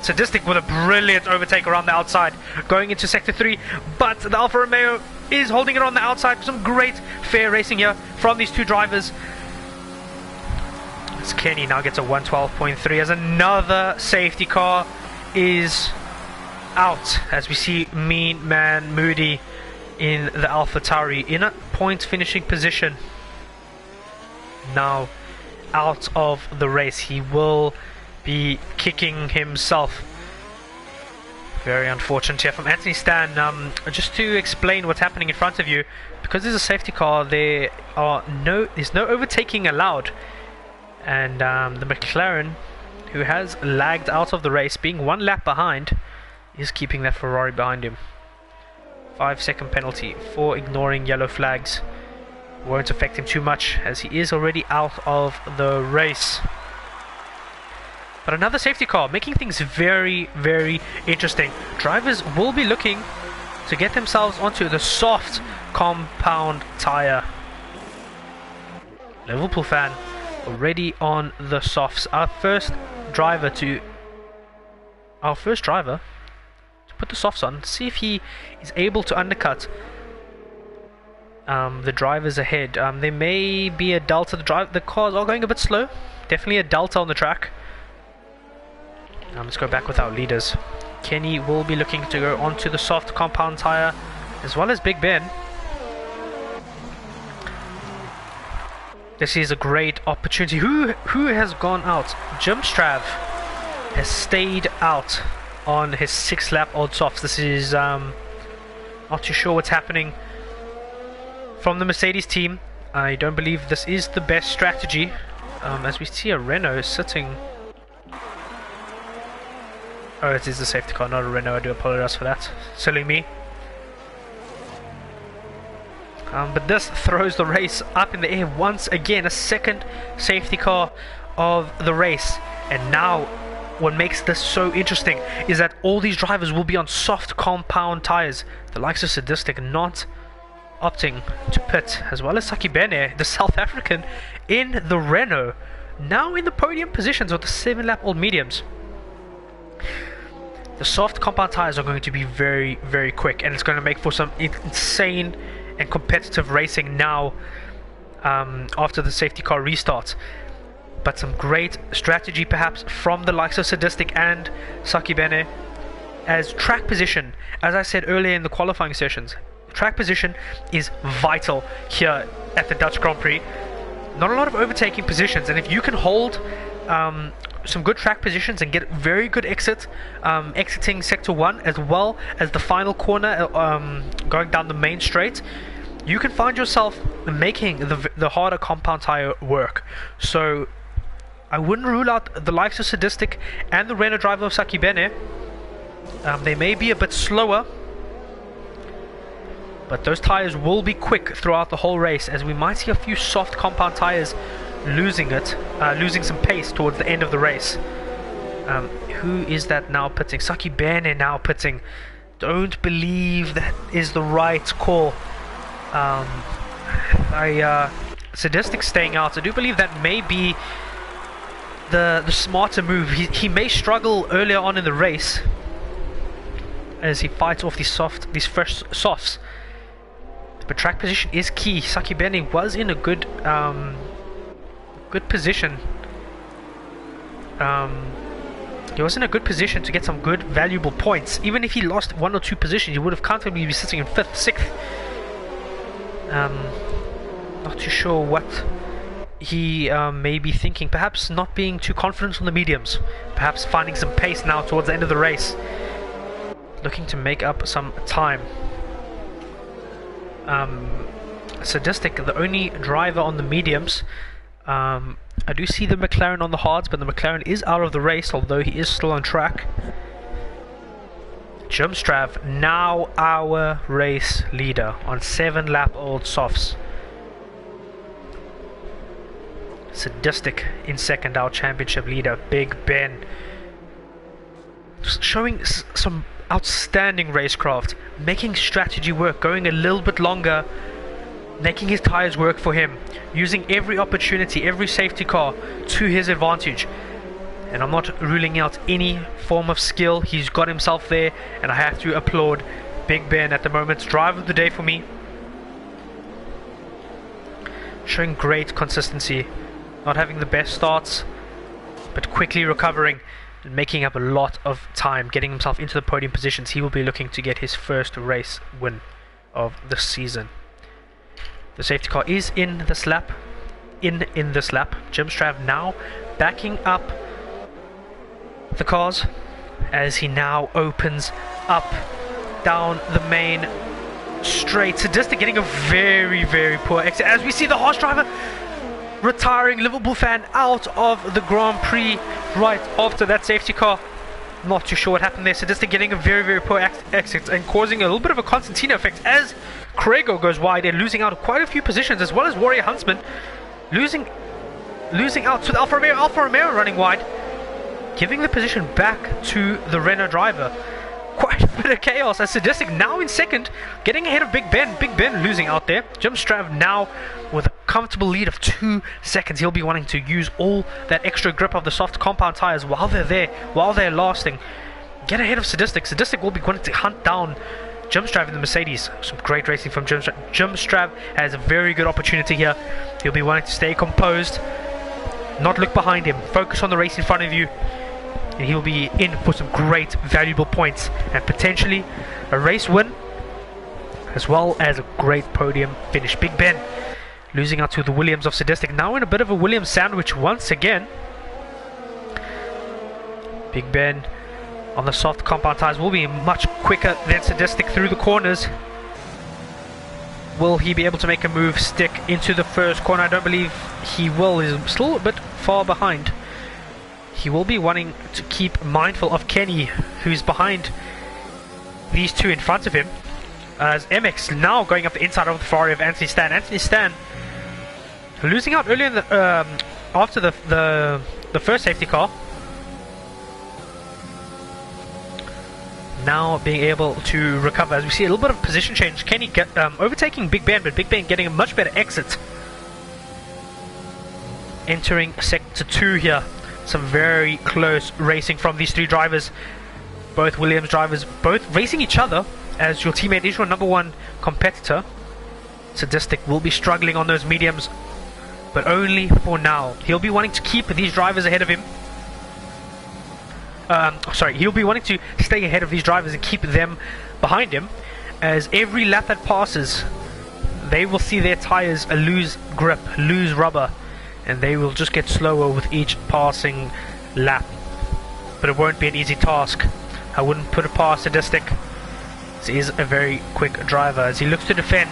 Sadistic with a brilliant overtake around the outside going into sector 3, but the Alfa Romeo is holding it on the outside. Some great fair racing here from these two drivers. As Kenny now gets a 112.3 as another safety car is out, as we see Mean Man Moody in the Alpha Tauri in a point finishing position. Now out of the race, he will be kicking himself. Very unfortunate here from Anthony Stan. Just to explain what's happening in front of you, because there's a safety car, there's no overtaking allowed. And the McLaren, who has lagged out of the race, being 1 lap behind, is keeping that Ferrari behind him. 5-second penalty for ignoring yellow flags. Won't affect him too much as he is already out of the race. But another safety car, making things very, very interesting. Drivers will be looking to get themselves onto the soft compound tire. Liverpool fan already on the softs. Our first driver to put the softs on, see if he is able to undercut the drivers ahead. There may be a delta. The cars are going a bit slow. Definitely a delta on the track. Let's go back with our leaders. Kenny will be looking to go onto the soft compound tire, as well as Big Ben. This is a great opportunity. Who has gone out? Jim Strav has stayed out on his 6-lap old softs. This is not too sure what's happening from the Mercedes team. I don't believe this is the best strategy, as we see a Renault sitting. Oh, it is the safety car, not a Renault. I do apologize for that. Silly me. But this throws the race up in the air once again. A second safety car of the race. And now, what makes this so interesting is that all these drivers will be on soft compound tires. The likes of Sadistic not opting to pit, as well as Sakibene, the South African, in the Renault. Now in the podium positions with the 7-lap-old mediums. The soft compound tires are going to be very, very quick, and it's going to make for some insane and competitive racing now after the safety car restarts. But some great strategy perhaps from the likes of Sadistic and Sakibene, as track position, as I said earlier in the qualifying sessions, track position is vital here at the Dutch Grand Prix. Not a lot of overtaking positions, and if you can hold some good track positions and get very good exit, exiting sector 1 as well as the final corner, going down the main straight, you can find yourself making the harder compound tire work. So I wouldn't rule out the likes of Sadistic and the Renault driver of Sakibene. They may be a bit slower, but those tires will be quick throughout the whole race, as we might see a few soft compound tires losing some pace towards the end of the race. Who is that now pitting? Sakibene now pitting. Don't believe that is the right call. Sadistic staying out. I do believe that may be the smarter move. He may struggle earlier on in the race as he fights off these fresh softs. But track position is key. Sakibene was in a good position. He was in a good position to get some good valuable points. Even if he lost 1 or 2 positions, he would have comfortably be sitting in 5th, 6th. Not too sure what he may be thinking. Perhaps not being too confident on the mediums. Perhaps finding some pace now towards the end of the race. Looking to make up some time. Sadistic, the only driver on the mediums. I do see the McLaren on the hards, but the McLaren is out of the race, although he is still on track. Jumstrav, now our race leader on 7-lap-old softs. Sadistic in second, our championship leader, Big Ben. Showing some outstanding racecraft, making strategy work, going a little bit longer, making his tires work for him, using every opportunity, every safety car to his advantage. And I'm not ruling out any form of skill. He's got himself there, and I have to applaud Big Ben at the moment. Driver of the day for me. Showing great consistency, not having the best starts, but quickly recovering and making up a lot of time, getting himself into the podium positions. He will be looking to get his first race win of the season. The safety car is in this lap. In this lap. Jimstrav now backing up the cars as he now opens up down the main straight. Sadistic getting a very, very poor exit. As we see the harsh driver retiring, Liverpool fan out of the Grand Prix right after that safety car. Not too sure what happened there. Sadistic getting a very, very poor exit and causing a little bit of a Constantino effect as Craigo goes wide and losing out of quite a few positions, as well as Warrior Huntsman losing out to the Alfa Romeo. Alfa Romeo running wide, giving the position back to the Renault driver. Quite a bit of chaos as Sadistic now in second, getting ahead of Big Ben. Big Ben losing out there. Jumstrav now with a comfortable lead of 2 seconds. He'll be wanting to use all that extra grip of the soft compound tires while they're there, while they're lasting. Get ahead of Sadistic. Sadistic will be wanting to hunt down Jumstrav in the Mercedes. Some great racing from Jumstrav. Jumstrav has a very good opportunity here. He'll be wanting to stay composed, not look behind him, focus on the race in front of you. And he'll be in for some great valuable points and potentially a race win, as well as a great podium finish. Big Ben losing out to the Williams of Sadistic, now in a bit of a Williams sandwich once again. Big Ben on the soft compound tires will be much quicker than Sadistic through the corners. Will he be able to make a move, stick into the first corner? I don't believe he will. He's still a bit far behind. He will be wanting to keep mindful of Kenny, who's behind these two in front of him. As MX now going up the inside of the Ferrari of Anthony Stan. Anthony Stan losing out earlier in the, after the first safety car. Now being able to recover, as we see a little bit of position change. Kenny overtaking Big Ben, but Big Ben getting a much better exit. Entering sector 2 here. Some very close racing from these three drivers. Both Williams drivers, both racing each other, as your teammate is your number one competitor. Sadistic will be struggling on those mediums, but only for now. He'll be wanting to keep these drivers ahead of him. He'll be wanting to stay ahead of these drivers and keep them behind him, as every lap that passes, they will see their tires lose grip, lose rubber, and they will just get slower with each passing lap. But it won't be an easy task. I wouldn't put it past Sadistic. He is a very quick driver as he looks to defend.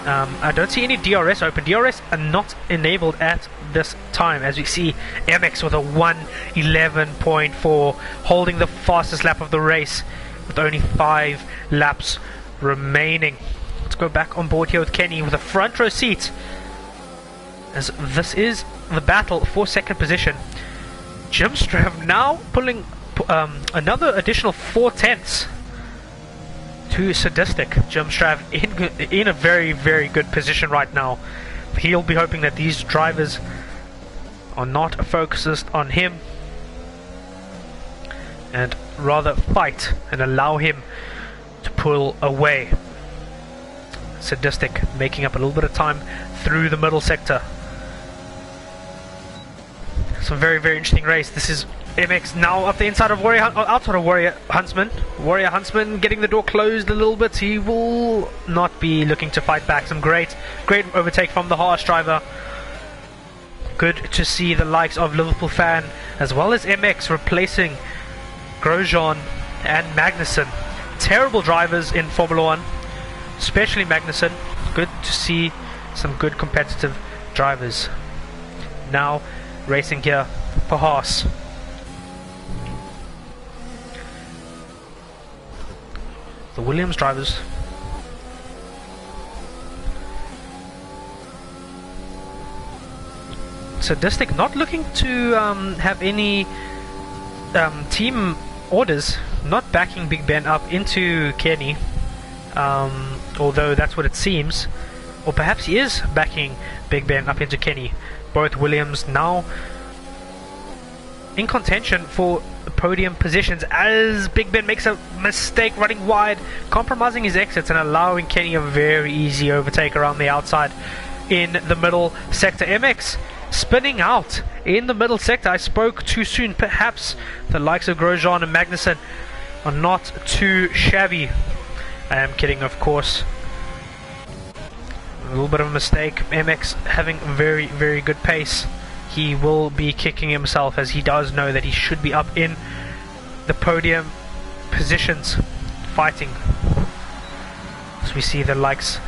I don't see any DRS open. DRS are not enabled at this time, as we see MX with a 1:11.4, holding the fastest lap of the race with only 5 laps remaining. Let's go back on board here with Kenny with a front row seat, as this is the battle for second position. Jimstrav now pulling another additional 4 tenths to Sadistic. Jimstrav in a very, very good position right now. He'll be hoping that these drivers are not focused on him and rather fight and allow him to pull away. Sadistic making up a little bit of time through the middle sector. Some very, very interesting race. This is MX now up the inside of outside of Warrior Huntsman. Warrior Huntsman getting the door closed a little bit. He will not be looking to fight back. Some great overtake from the Haas driver. Good to see the likes of Liverpool Fan as well as MX replacing Grosjean and Magnussen. Terrible drivers in Formula 1, especially Magnussen. Good to see some good competitive drivers. Now racing here for Haas. The Williams drivers Sadistic not looking to have any team orders, not backing Big Ben up into Kenny, although that's what it seems, or perhaps he is backing Big Ben up into Kenny. Both Williams now in contention for podium positions, as Big Ben makes a mistake running wide, compromising his exits and allowing Kenny a very easy overtake around the outside in the middle sector. MX spinning out in the middle sector. I spoke too soon. Perhaps the likes of Grosjean and Magnussen are not too shabby. I am kidding, of course. A little bit of a mistake. MX having very, very good pace. He will be kicking himself, as he does know that he should be up in the podium positions fighting. As we see the likes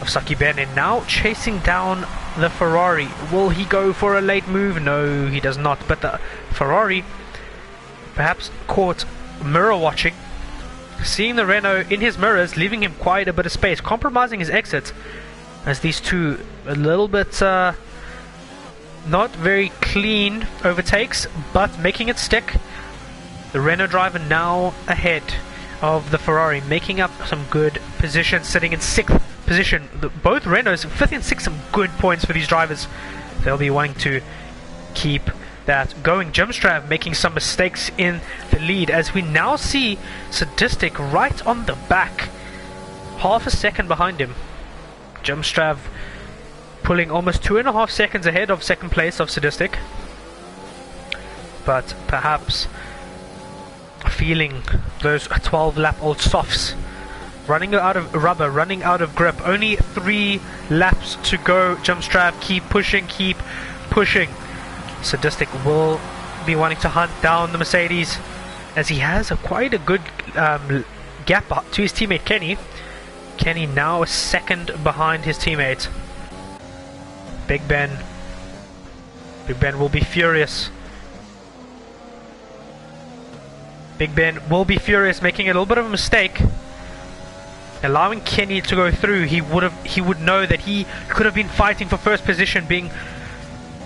of Saki Benin now chasing down the Ferrari. Will he go for a late move? No, he does not. But the Ferrari perhaps caught mirror watching, seeing the Renault in his mirrors, leaving him quite a bit of space, compromising his exit, as these two a little bit not very clean overtakes, but making it stick. The Renault driver now ahead of the Ferrari, making up some good positions, sitting in 6th position. Both Renaults, 5th and 6th, some good points for these drivers. They'll be wanting to keep that going. Jimstrav making some mistakes in the lead, as we now see Sadistic right on the back, half a second behind him. Jimstrav pulling almost 2.5 seconds ahead of second place of Sadistic, but perhaps feeling those 12 lap old softs, running out of rubber, running out of grip. Only 3 laps to go. Jimstrav, keep pushing, keep pushing. Sadistic will be wanting to hunt down the Mercedes, as he has quite a good gap to his teammate Kenny. Kenny now a second behind his teammate. Big Ben. Big Ben will be furious. Big Ben will be furious, making a little bit of a mistake. Allowing Kenny to go through, he would know that he could have been fighting for first position, being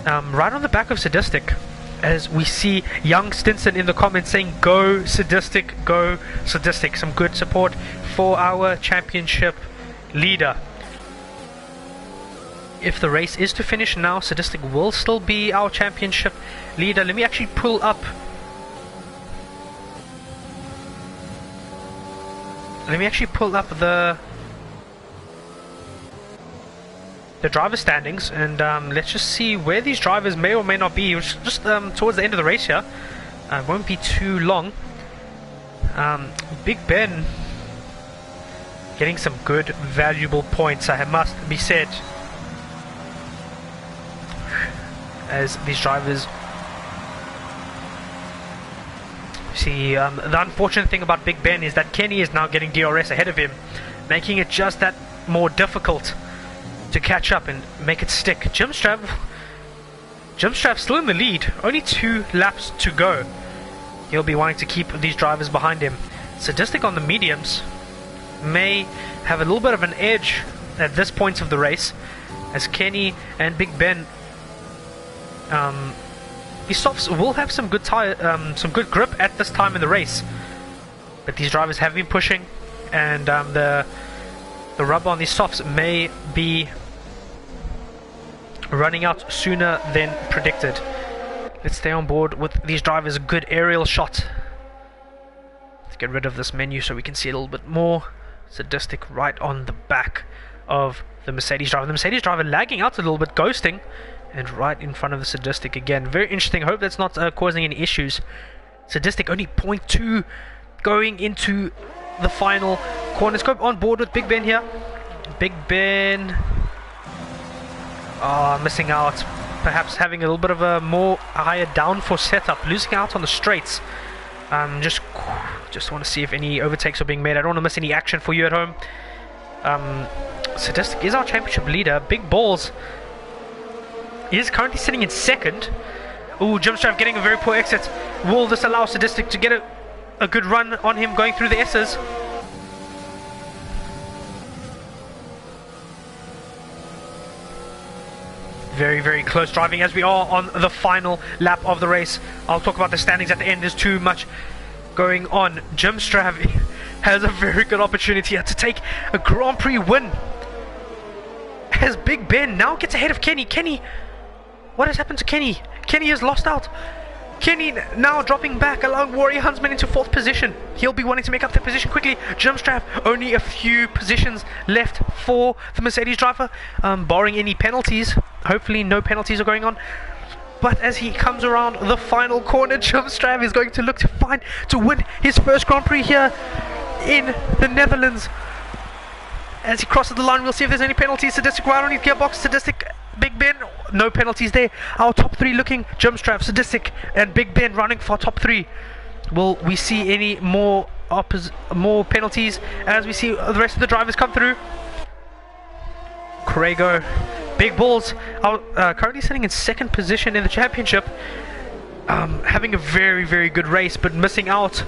right on the back of Sadistic. As we see young Stinson in the comments saying, "Go Sadistic, go Sadistic." Some good support for our championship leader. If the race is to finish now, Sadistic will still be our championship leader. Let me actually pull up. the driver standings, and let's just see where these drivers may or may not be. Just towards the end of the race here. It won't be too long. Big Ben getting some good, valuable points, I must be said. As these drivers see, the unfortunate thing about Big Ben is that Kenny is now getting DRS ahead of him, making it just that more difficult to catch up and make it stick. Jimstrav still in the lead, only 2 laps to go. He'll be wanting to keep these drivers behind him. Sadistic on the mediums may have a little bit of an edge at this point of the race, as Kenny and Big Ben, these softs will have some good some good grip at this time in the race, but these drivers have been pushing, and the rubber on these softs may be running out sooner than predicted. Let's stay on board with these drivers. A good aerial shot. Let's get rid of this menu so we can see a little bit more. Sadistic right on the back of the Mercedes driver. The Mercedes driver lagging out a little bit, ghosting, and right in front of the Sadistic again. Very interesting. Hope that's not causing any issues. Sadistic only 0.2 going into the final corner. Let's go on board with Big Ben here. Big Ben missing out, perhaps having a little bit of a higher downforce setup, losing out on the straights. Just want to see if any overtakes are being made. I don't want to miss any action for you at home. Sadistic is our championship leader. Big Balls is currently sitting in second. Ooh, Jimstrav getting a very poor exit. Will this allow Sadistic to get a good run on him going through the S's? Very, very close driving as we are on the final lap of the race. I'll talk about the standings at the end. There's too much going on. Jimstrav has a very good opportunity here to take a Grand Prix win, as Big Ben now gets ahead of Kenny. Kenny, what has happened to Kenny? Kenny has lost out. Kenny now dropping back, allowing Warrior Huntsman into 4th position. He'll be wanting to make up the position quickly. Jimstrav, only a few positions left for the Mercedes driver, barring any penalties. Hopefully no penalties are going on. But as he comes around the final corner, Jimstrav is going to look to win his first Grand Prix here in the Netherlands. As he crosses the line, we'll see if there's any penalties. Sadistic right on his gearbox. Sadistic, Big Ben, no penalties there. Our top 3 looking: Jimstrav, Sadistic, and Big Ben running for top 3. Will we see any more penalties as we see the rest of the drivers come through? Crago, Big Balls, currently sitting in 2nd position in the championship, having a very, very good race, but missing out.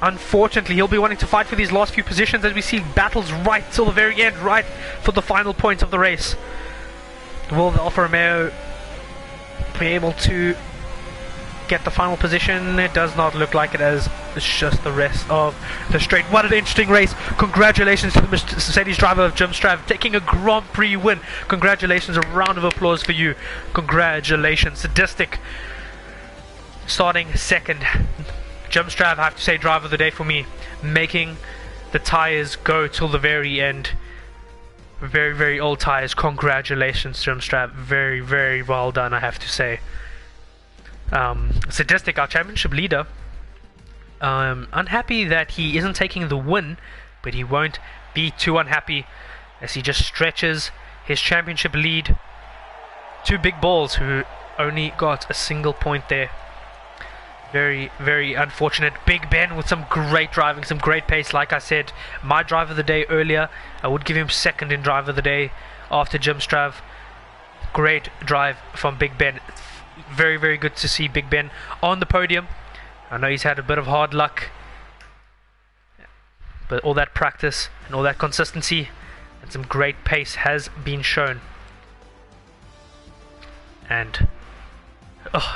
Unfortunately, he'll be wanting to fight for these last few positions as we see battles right till the very end, right for the final point of the race. Will the Alfa Romeo be able to get the final position? It does not look like it, as it's just the rest of the straight. What an interesting race. Congratulations to the Mercedes driver of Jimstrav taking a Grand Prix win. Congratulations, a round of applause for you. Congratulations. Sadistic starting 2nd. Jimstrav, I have to say, driver of the day for me, making the tires go till the very end. Very, very old tires. Congratulations, Jimstrav. Very, very well done, I have to say. Sadistic, our championship leader, unhappy that he isn't taking the win, but he won't be too unhappy as he just stretches his championship lead to Big Balls, who only got a single point there. Very, very unfortunate. Big Ben with some great driving, some great pace. Like I said, my driver of the day earlier, I would give him second in driver of the day after Jim Strav. Great drive from Big Ben. Very, very good to see Big Ben on the podium. I know he's had a bit of hard luck, but all that practice and all that consistency and some great pace has been shown. And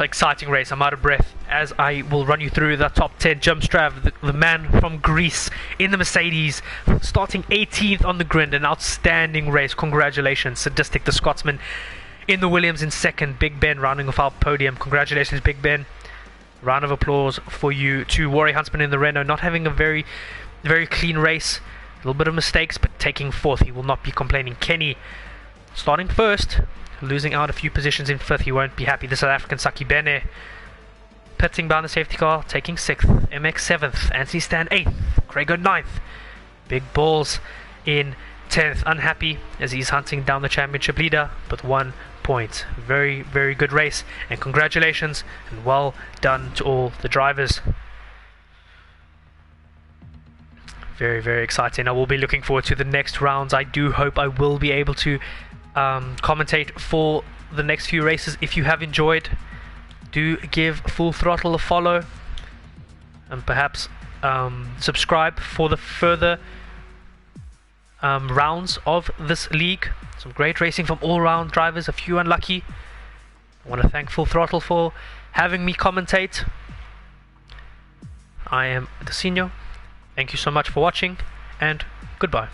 exciting race. I'm out of breath as I will run you through the top 10. Jim Strav, the man from Greece in the Mercedes, starting 18th on the grid. An outstanding race. Congratulations. Sadistic, the Scotsman, in the Williams in second. Big Ben rounding off our podium. Congratulations, Big Ben. Round of applause for you too. Warrior Huntsman in the Renault, not having a very, very clean race. A little bit of mistakes, but taking fourth. He will not be complaining. Kenny starting first, losing out a few positions in fifth. He won't be happy. The South African Saki Bene pitting behind the safety car, taking sixth. MX seventh. Anthony Stan eighth. Craigo ninth. Big Balls in 10th. Unhappy as he's hunting down the championship leader with 1 point. Very, very good race, and congratulations and well done to all the drivers. Very, very exciting. I will be looking forward to the next rounds. I do hope I will be able to commentate for the next few races. If you have enjoyed, do give Full Throttle a follow and perhaps subscribe for the further rounds of this league. Some great racing from all-round drivers, a few unlucky. I want to thank Full Throttle for having me commentate. I am the Senior. Thank you so much for watching, and goodbye.